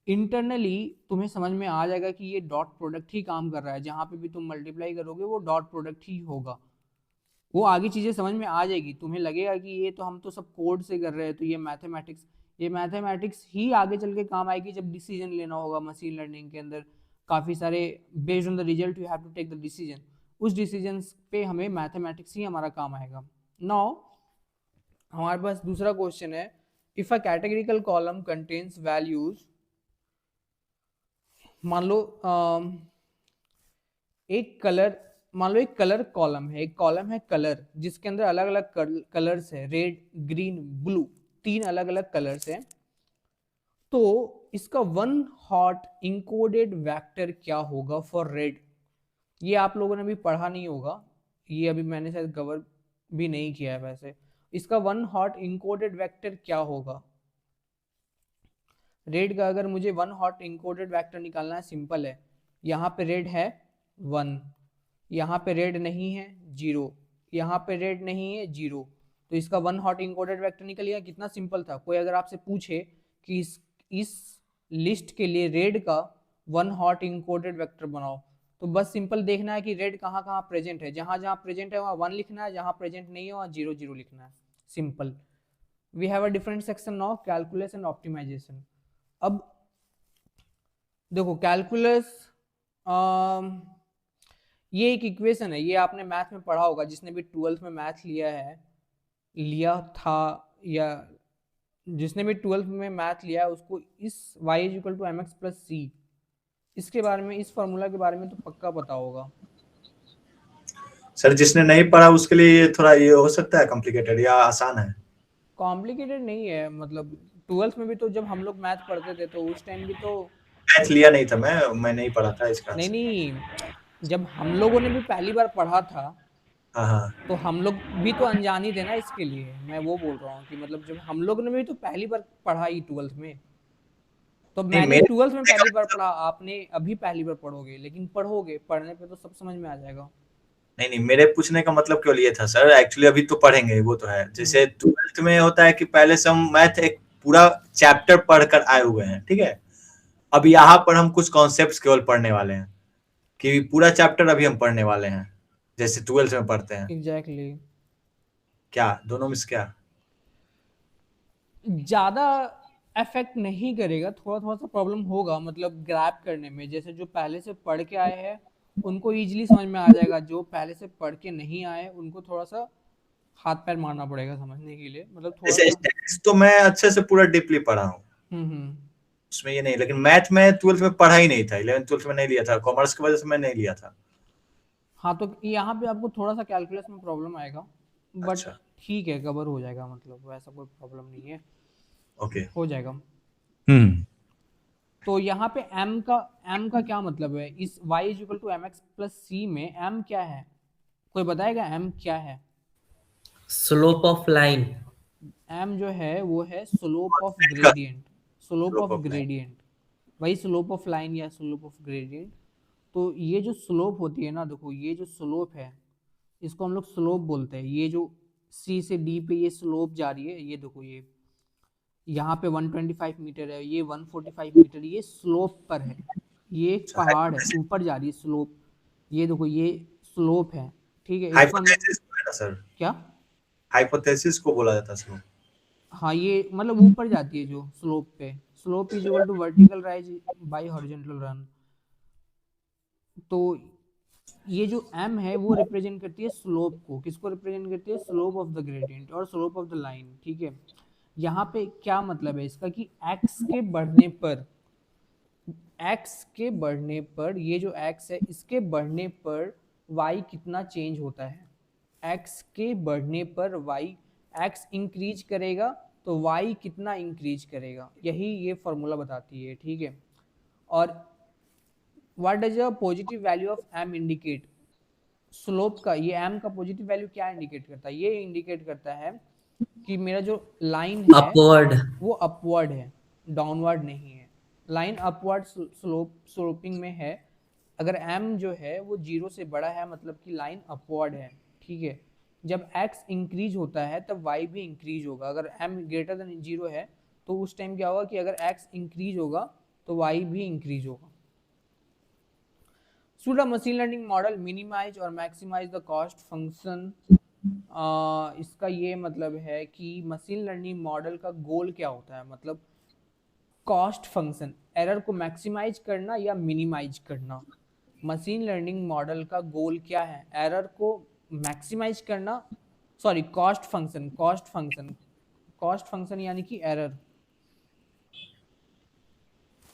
इंटरनली तुम्हें समझ में आ जाएगा कि ये डॉट प्रोडक्ट ही काम कर रहा है। जहाँ पे भी तुम मल्टीप्लाई करोगे वो डॉट प्रोडक्ट ही होगा। वो आगे चीजें समझ में आ जाएगी, तुम्हें लगेगा कि ये तो हम तो सब कोड से कर रहे हैं, तो ये मैथमेटिक्स ही आगे चल के काम आएगी जब डिसीजन लेना होगा मशीन लर्निंग के अंदर। काफी सारे based on the result you have to take the decision, उस डिसीजन पे हमें मैथमेटिक्स ही हमारा काम आएगा। नाउ हमारे पास दूसरा क्वेश्चन है, if a categorical column contains values, मान लो एक कलर कॉलम है, एक कॉलम है कलर जिसके अंदर अलग अलग कलर्स है, रेड ग्रीन ब्लू, 3 अलग अलग कलर्स है। तो इसका वन हॉट इंकोडेड वेक्टर क्या होगा फॉर रेड? ये आप लोगों ने भी पढ़ा नहीं होगा, ये अभी मैंने शायद कवर भी नहीं किया है। वैसे इसका वन हॉट इंकोडेड वेक्टर क्या होगा रेड का? अगर मुझे वन हॉट इंकोडेड वेक्टर निकालना है, सिंपल है। यहाँ पे रेड है 1, यहाँ पे रेड नहीं है 0, यहाँ पे रेड नहीं है 0, तो इसका वन हॉट इंकोडेड वेक्टर निकल गया। कितना सिंपल था। कोई अगर आपसे पूछे कि इस लिस्ट के लिए रेड का वन हॉट इंकोडेड वेक्टर बनाओ, तो बस सिंपल देखना है कि रेड कहाँ कहाँ प्रेजेंट है। जहाँ जहाँ प्रेजेंट है वहाँ 1 लिखना है, जहाँ प्रेजेंट नहीं है वहाँ 0 0 लिखना है। Simple. We have a different section now, calculus and optimization. अब देखो कैलकुलस, ये एक इक्वेशन है, ये आपने मैथ में पढ़ा होगा, जिसने भी 12th में मैथ लिया था या जिसने भी 12th में मैथ लिया है उसको इस y = mx + c, इसके बारे में, इस फॉर्मूला के बारे में तो पक्का पता होगा। सर जिसने नहीं पढ़ा उसके लिए ये थोड़ा ये हो सकता है कॉम्प्लिकेटेड या आसान है? कॉम्प्लिकेटेड नहीं है, मतलब 12th में भी तो जब हम लोग मैथ पढ़ते थे तो उस टाइम भी तो मैथ लिया नहीं था मैं नहीं पढ़ा था इसका। नहीं, जब हम लोगों ने भी पहली बार पढ़ा था हाँ तो हम लोग भी तो अनजान ही थे ना इसके लिए। मैं वो बोल रहा हूँ कि मतलब जब हम लोग ने भी तो पहली बार पढ़ा ही 12th में, तो मैंने 12th में पहली बार पढ़ा, आपने अभी पहली बार पढ़ोगे, लेकिन पढ़ोगे, पढ़ने पे तो सब समझ में आ जाएगा। नहीं मेरे पूछने का मतलब केवल ये था सर, एक्चुअली अभी तो पढ़ेंगे वो तो है। जैसे 12th में होता है कि पहले से हम मैथ एक पूरा चैप्टर पढ़कर आए हुए हैं, ठीक है। अब यहाँ पर हम कुछ कॉन्सेप्ट्स केवल पढ़ने वाले हैं, कि पूरा चैप्टर अभी हम पढ़ने वाले हैं जैसे 12th में पढ़ते हैं। एग्जैक्टली। क्या दोनों में से क्या ज्यादा अफेक्ट नहीं करेगा, थोड़ा थोड़ा सा प्रॉब्लम होगा मतलब ग्रैप करने में। जैसे जो पहले से पढ़ के आए हैं उनको इजीली समझ में आ जाएगा, जो पहले से पढ़ के नहीं आए उनको थोड़ा सा हाथ पैर मारना पड़ेगा समझने के लिए, मतलब थोड़ा जैसे स्टैटिस्टिक्स तो मैं अच्छे से पूरा डीपली पढ़ा हूँ, उसमें ये नहीं। लेकिन मैथ में 12th में पढ़ा ही नहीं था, 11th 12th में नहीं लिया था, कॉमर्स की वजह से मैं नहीं लिया था। हाँ तो यहाँ पे आपको थोड़ा सा कैलकुलस में प्रॉब्लम आएगा, बट अच्छा। ठीक है, कवर हो जाएगा, मतलब वैसा कोई प्रॉब्लम नहीं है, ओके हो जाएगा। तो यहाँ पे m का क्या मतलब है? इस y = mx + c में m क्या है? कोई बताएगा m क्या है? Slope of line. m जो है वो है slope of gradient, slope Slope of of line. Gradient, वही स्लोप ऑफ लाइन या स्लोप ऑफ ग्रेडियंट। तो ये जो स्लोप होती है ना, देखो ये जो स्लोप है इसको हम लोग स्लोप बोलते हैं। ये जो c से d पे ये स्लोप जा रही है, ये देखो ये यहाँ पे 125 मीटर है, ये 145 मीटर, ये स्लोप पर है, ये एक पहाड़ है ऊपर जा रही है स्लोप, ये देखो ये स्लोप है, ठीक है। इसको हाइपोथेसिस है सर, क्या हाइपोथेसिस को बोला जाता है स्लोप। हाँ ये मतलब ऊपर जाती है जो स्लोप पे, slope = vertical rise by horizontal run. तो ये जो m है वो रिप्रेजेंट करती है स्लोप को, किसको रिप्रेजेंट करती है? स्लोप ऑफ द ग्रेडियंट और स्लोप ऑफ द लाइन, ठीक है। यहाँ पे क्या मतलब है इसका कि x के बढ़ने पर ये जो x है इसके बढ़ने पर y कितना चेंज होता है, x के बढ़ने पर y, x इंक्रीज करेगा तो y कितना इंक्रीज करेगा, यही ये फॉर्मूला बताती है, ठीक है। और what does a positive value of m indicate, slope का ये m का पॉजिटिव वैल्यू क्या इंडिकेट करता है, ये इंडिकेट करता है कि मेरा जो लाइन है अपवर्ड वो अपवर्ड है, डाउनवर्ड नहीं है। लाइन अपवर्ड स्लोपिंग में है, अगर m जो है वो 0 से बड़ा है मतलब कि लाइन अपवर्ड है, ठीक है। जब x इंक्रीज होता है तब y भी इंक्रीज होगा, अगर m ग्रेटर देन 0 है तो उस टाइम क्या होगा कि अगर x इंक्रीज होगा तो y भी इंक्रीज होगा। Should a machine learning model minimize और maximize the cost function? इसका ये मतलब है कि मशीन लर्निंग मॉडल का गोल क्या होता है, मतलब कॉस्ट फंक्शन, एरर को मैक्सिमाइज करना या मिनिमाइज करना। मशीन लर्निंग मॉडल का गोल क्या है, एरर को मैक्सिमाइज करना, सॉरी कॉस्ट फंक्शन यानी कि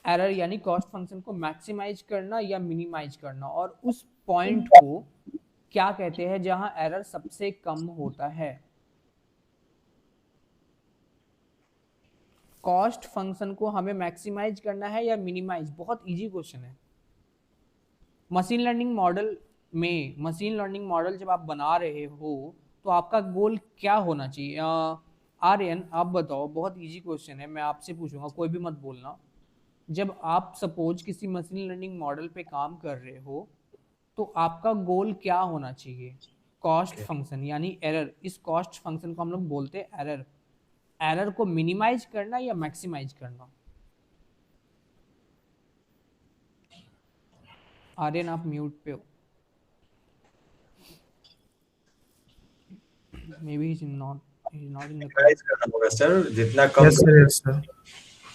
एरर यानी कॉस्ट फंक्शन को मैक्सिमाइज करना या मिनिमाइज करना, और उस पॉइंट को क्या कहते हैं जहां एरर सबसे कम होता है। कॉस्ट फंक्शन को हमें मैक्सिमाइज करना है या मिनिमाइज, बहुत इजी क्वेश्चन है। मशीन लर्निंग मॉडल जब आप बना रहे हो तो आपका गोल क्या होना चाहिए। आर्यन आप बताओ, बहुत इजी क्वेश्चन है, मैं आपसे पूछूंगा, कोई भी मत बोलना। जब आप सपोज किसी मशीन लर्निंग मॉडल पे काम कर रहे हो तो आपका गोल क्या होना चाहिए, कॉस्ट फंक्शन यानी एरर, इस कॉस्ट फंक्शन को हम लोग बोलते हैं एरर, एरर को मिनिमाइज करना या मैक्सिमाइज करना। आर्यन आप म्यूट पे हो, may be not in the call. करना होगा सर, जितना कम यस सर, यस सर।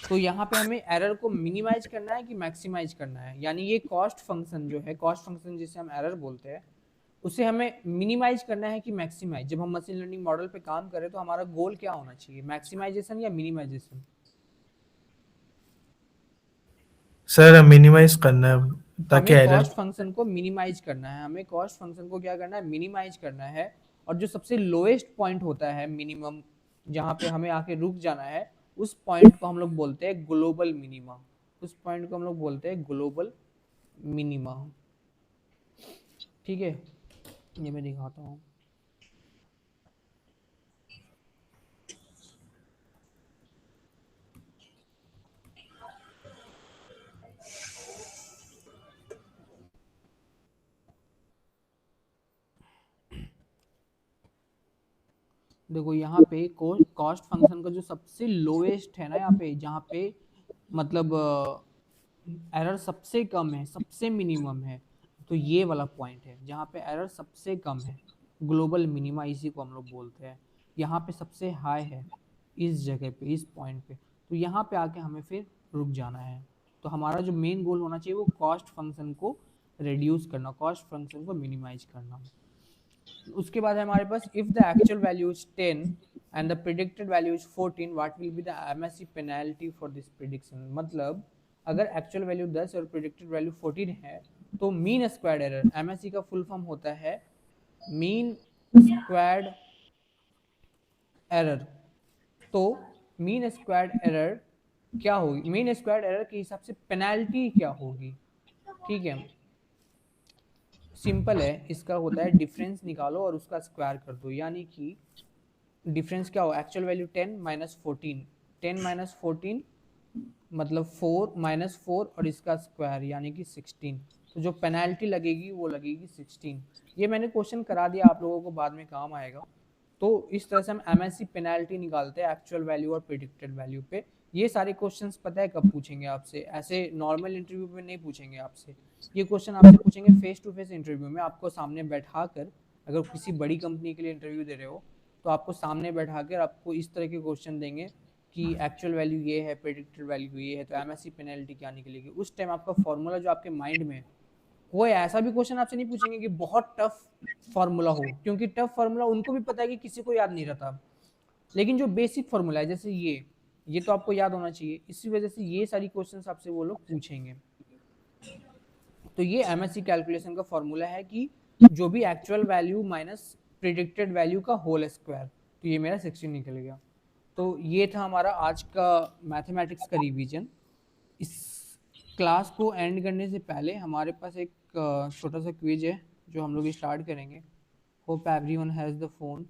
तो यहाँ पे हमें एरर को मिनिमाइज करना है कि मैक्सिमाइज करना है, यानी ये कॉस्ट फंक्शन जो है, कॉस्ट फंक्शन जिसे हम एरर बोलते हैं, उसे हमें मिनिमाइज करना है कि मैक्सिमाइज। जब हम मशीन लर्निंग मॉडल पे काम करें तो हमारा गोल क्या होना चाहिए, मैक्सिमाइजेशन या मिनिमाइजेशन। सर मिनिमाइज करना है ताकि हमें एरर। कॉस्ट फंक्शन को मिनिमाइज करना है, हमें कॉस्ट फंक्शन को क्या करना है, मिनिमाइज करना है। और जो सबसे लोएस्ट पॉइंट होता है, मिनिमम, जहाँ पे हमें आके रुक जाना है, उस पॉइंट को हम लोग बोलते हैं ग्लोबल मिनिमा, उस पॉइंट को हम लोग बोलते हैं ग्लोबल मिनिमा, ठीक है। ये मैं दिखाता हूँ। देखो यहाँ पे कॉस्ट फंक्शन का जो सबसे लोएस्ट है ना, यहाँ पे जहाँ पे मतलब एरर सबसे कम है, सबसे मिनिमम है, तो ये वाला पॉइंट है जहाँ पे एरर सबसे कम है, ग्लोबल मिनिमा इसी को हम लोग बोलते हैं। यहाँ पे सबसे हाई है इस जगह पे, इस पॉइंट पे, तो यहाँ पे आके हमें फिर रुक जाना है। तो हमारा जो मेन गोल होना चाहिए वो कॉस्ट फंक्शन को रिड्यूस करना, कॉस्ट फंक्शन को मिनिमाइज करना। उसके बाद है हमारे पास if the actual value is 10 and the predicted value is 14 what will be the MSC penalty for this prediction. मतलब अगर एक्चुअल वैल्यू 10 और प्रेडिक्टेड वैल्यू 14 है तो मीन स्क्वायर्ड एरर, एमएससी का फुल फॉर्म होता है मीन स्क्वायर्ड एरर। तो मीन स्क्वायर्ड एरर क्या होगी, मीन स्क्वायर्ड एरर के हिसाब से पेनल्टी क्या होगी, ठीक है। सिंपल है, इसका होता है डिफरेंस निकालो और उसका स्क्वायर कर दो, यानी कि डिफरेंस क्या हो, एक्चुअल वैल्यू 10 माइनस 14, 10 माइनस 14 मतलब 4 माइनस 4 और इसका स्क्वायर यानी कि 16, तो जो पेनल्टी लगेगी वो लगेगी 16। ये मैंने क्वेश्चन करा दिया, आप लोगों को बाद में काम आएगा। तो इस तरह से हम एमएससी पेनल्टी निकालते हैं एक्चुअल वैल्यू और प्रेडिक्टेड वैल्यू पे। ये सारे क्वेश्चंस पता है कब पूछेंगे आपसे, ऐसे नॉर्मल इंटरव्यू में नहीं पूछेंगे आपसे, ये क्वेश्चन आपसे पूछेंगे फेस टू फेस इंटरव्यू में, आपको सामने बैठा कर, अगर किसी बड़ी कंपनी के लिए इंटरव्यू दे रहे हो तो आपको सामने बैठा कर आपको इस तरह के क्वेश्चन देंगे कि एक्चुअल वैल्यू ये है, प्रेडिक्टेड वैल्यू ये है, तो एमएससी पेनल्टी क्या निकलेगी। उस टाइम आपका फॉर्मूला जो आपके माइंड में है, कोई ऐसा भी क्वेश्चन आपसे नहीं पूछेंगे कि बहुत टफ फार्मूला हो, क्योंकि टफ फार्मूला उनको भी पता है कि किसी को याद नहीं रहता। लेकिन जो बेसिक फॉर्मूला है जैसे ये तो आपको याद होना चाहिए, इसी वजह से ये सारी क्वेश्चंस आपसे वो लोग पूछेंगे। तो ये एमएससी कैलकुलेशन का फॉर्मूला है कि जो भी actual value minus predicted value का होल स्क्वायर, तो ये मेरा 16 निकल गया। तो ये था हमारा आज का मैथमेटिक्स का रिवीजन। इस क्लास को एंड करने से पहले हमारे पास एक छोटा सा क्विज है जो हम लोग स्टार्ट करेंगे। Hope everyone has the phone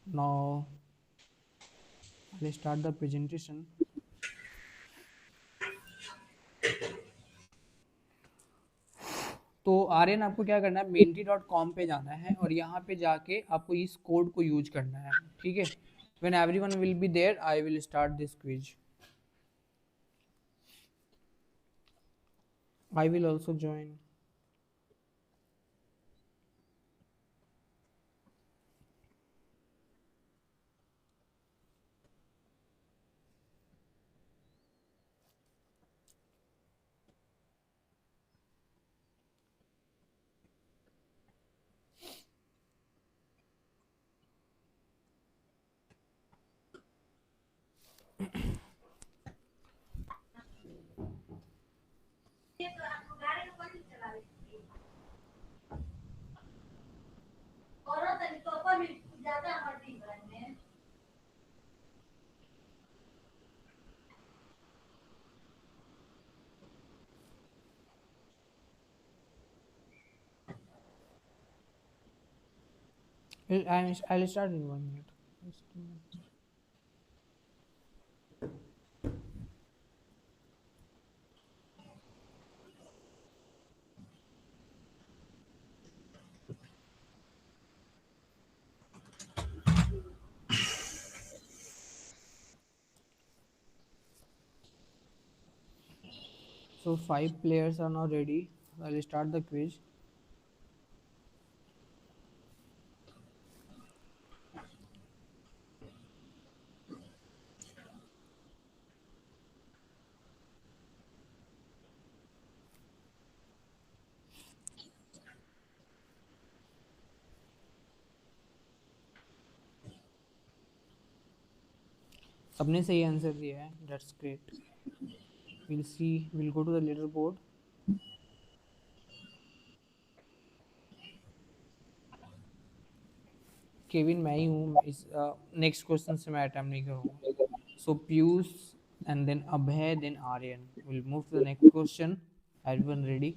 now. Let's start the presentation. तो आर्यन आपको क्या करना है, menti.com पे जाना है और यहाँ पे जाके आपको इस कोड को यूज करना है, ठीक है। When everyone will be there, I will start this quiz. I will also join. I'll start in 1 minute. Just a minute. So 5 players are now ready. I'll start the quiz. सबने सही आंसर दिया है, that's great. We'll see, we'll go to the leaderboard. Kevin मैं ही हूँ, इस नेक्स्ट क्वेश्चन से मैं अटेम्प्ट नहीं करूँगा। So Piyush and then Abhay then Aryan. Will move to the next question. Everyone ready?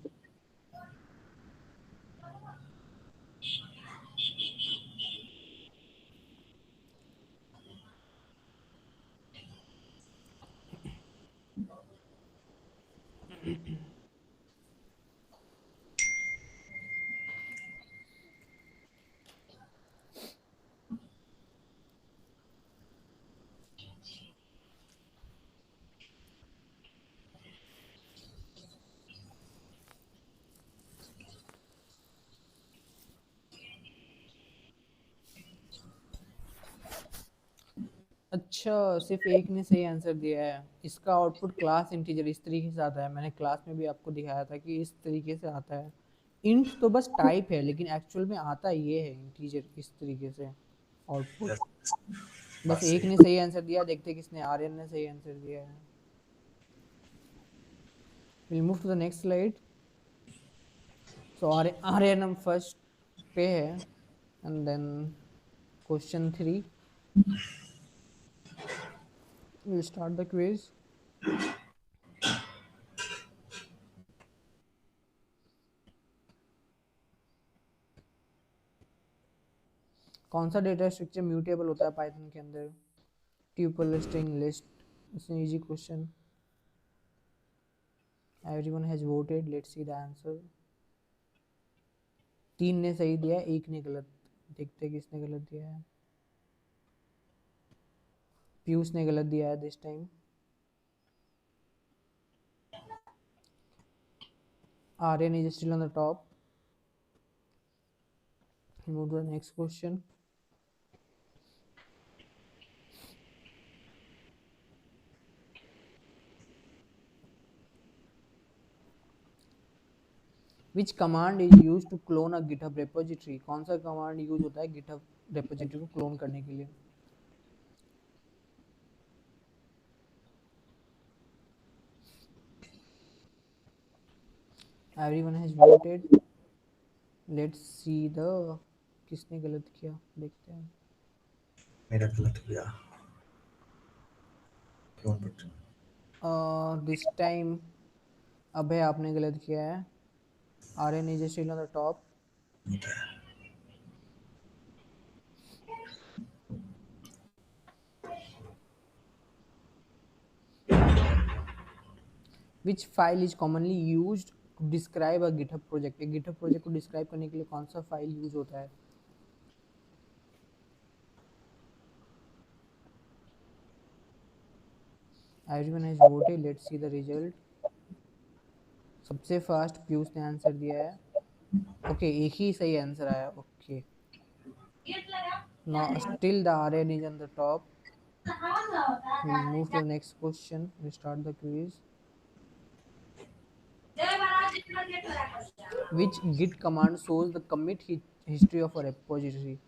अच्छा, सिर्फ एक ने सही आंसर दिया है। इसका आउटपुट क्लास इंटीजर इस तरीके से आता है। मैंने क्लास में भी आपको दिखाया था कि इस तरीके से आता है। इंट तो बस टाइप है, लेकिन एक्चुअल में आता ये है इंटीजर इस तरीके से आउटपुट। बस एक ने सही आंसर दिया। देखते किसने, आर्यन ने सही आंसर दिया है। Will move to the next slide. So Aryan हम फर्स्ट पे है and then question 3। We'll start the quiz. कौन सा डेटा स्ट्रक्चर म्यूटेबल होता है पाइथन के अंदर? Tuple, string, list. It's an easy question. Everyone has voted, let's see the answer. 3 ने सही दिया है, 1 ने गलत। देखते हैं किसने गलत दिया है। पीयूष ने गलत दिया है this time. Aryan is still on the top. Move to the next question. Which command is used to clone a GitHub repository? कौन सा कमांड यूज होता है GitHub repository को क्लोन करने के लिए? Everyone has voted. Let's see the किसने गलत किया देखते हैं. मेरा गलत हो गया क्यों बट This time अभय आपने गलत किया है. Aryan is still on the top. Which file is commonly used to describe a GitHub project? एक GitHub project को describe करने के लिए कौन सा फाइल यूज होता है? Everyone has voted. Let's see the result. सबसे फास्ट पीयूष ने आंसर दिया है. ओके एक ही सही आंसर आया. Okay now still the Aryan is on the top. We'll move to the next question. We start the quiz. Which git command shows the commit history of a repository?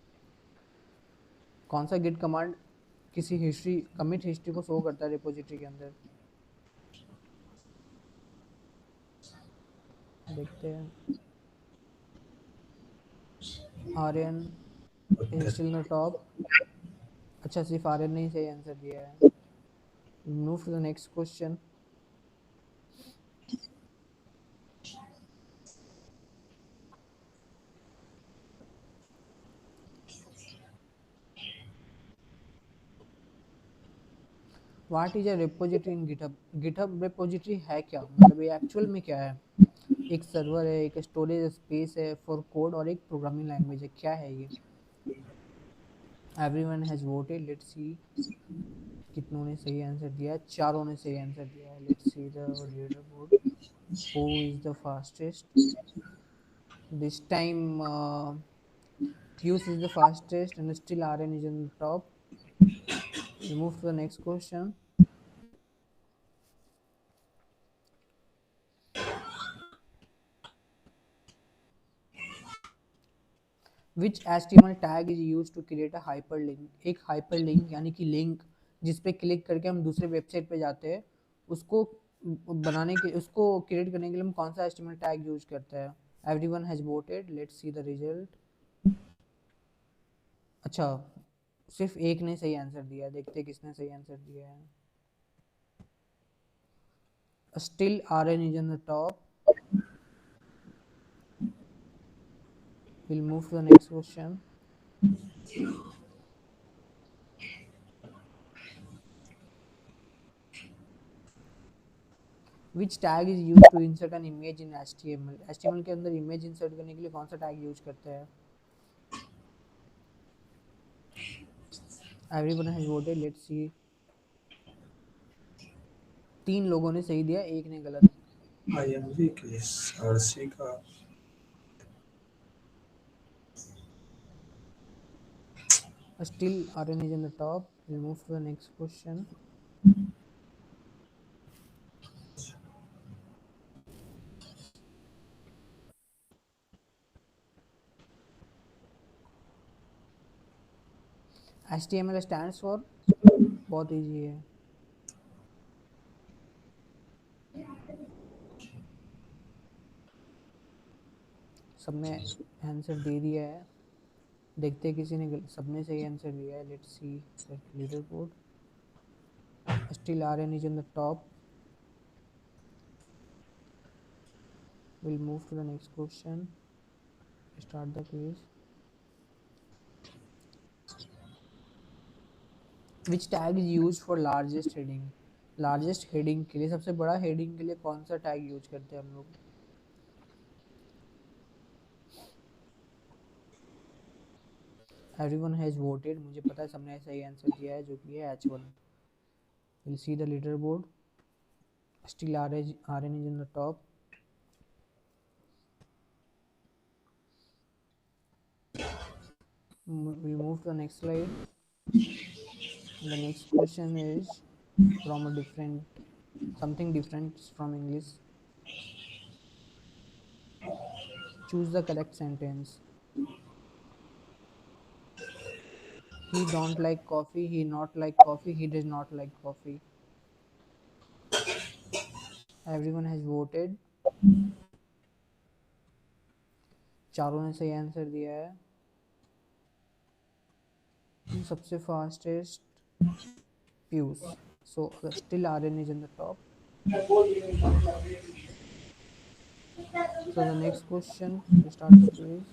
कौन सा git command किसी हिस्ट्री कमिट हिस्ट्री को शो करता है रिपोजिटरी के अंदर? देखते हैं. Aryan is still the top. अच्छा सिर्फ आर्यन ने ही सही आंसर दिया है. Move to the next question. What is a repository in GitHub? GitHub repository है क्या? मतलब ये एक्चुअल में क्या है? एक सर्वर है, एक स्टोरेज स्पेस है फॉर कोड और एक प्रोग्रामिंग लैंग्वेज है. क्या है ये? Everyone has voted. Let's see कितनों ने सही आंसर दिया. चारों ने सही आंसर दिया है. Let's see the leader board. Who is the fastest? This time Piyush is the fastest and still Aryan is on the top. We move to the next question. Which HTML tag is used to create a hyperlink? एक hyperlink यानी कि लिंक जिस पे क्लिक करके हम दूसरे वेबसाइट पे जाते हैं, उसको बनाने के उसको क्रिएट करने के लिए हम कौन सा HTML टैग यूज करते हैं? Everyone has voted. Let's see the result. अच्छा सिर्फ एक ने सही आंसर दिया. देखते हैं किसने सही आंसर दिया है. Still Aryan is on the top. We'll move to the next question. Which tag is used to insert an image in HTML? HTML के अंदर image insert करने के लिए कौन सा tag यूज करते हैं? Everyone has voted. Let's see. 3 लोगों ने सही दिया, एक ने गलत. IMV के आरसी का Still Aryan is on the top. We'll move to the next question. HTML stands for बहुत इजी है. सबने आंसर दे दिया है. देखते हैं किसी ने सबने सही आंसर दिया है. Let's see the leader board. Still Aryan is on the top. We'll move to the next question. Start the quiz. Which tag is used for largest heading? Largest heading के लिए, सबसे बड़ा हेडिंग के लिए कौन सा टैग यूज करते हैं हम लोग? Everyone has voted. मुझे पता है सबने सही आंसर दिया है जो कि है H1. We'll see the leaderboard. Still Aryan is in the top. We'll move to the next slide. The next question is from a something different from English. Choose the correct sentence. He don't like coffee. He not like coffee. He does not like coffee. Everyone has voted. चारों ने सही आंसर दिया है। सबसे fastest Piyush, so still Aryan is in the top. So the next question we start the quiz.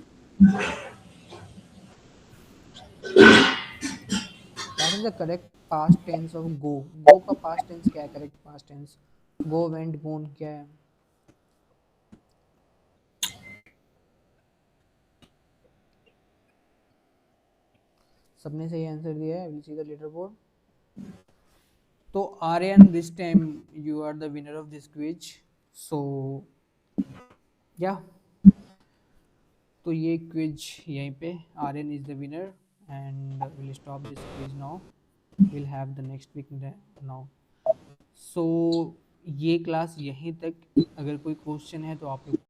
What is the correct past tense of go? Go का past tense क्या है? Correct past tense go, went, gone क्या है? सबने सही आंसर दिया है। We'll see the leaderboard. तो Aryan, this time you are the winner of this quiz. So yeah, तो ये क्विज यहीं पे Aryan is the winner and we'll stop this quiz now. We'll have the next week now. So ये क्लास यहीं तक। अगर कोई क्वेश्चन है तो आप लोग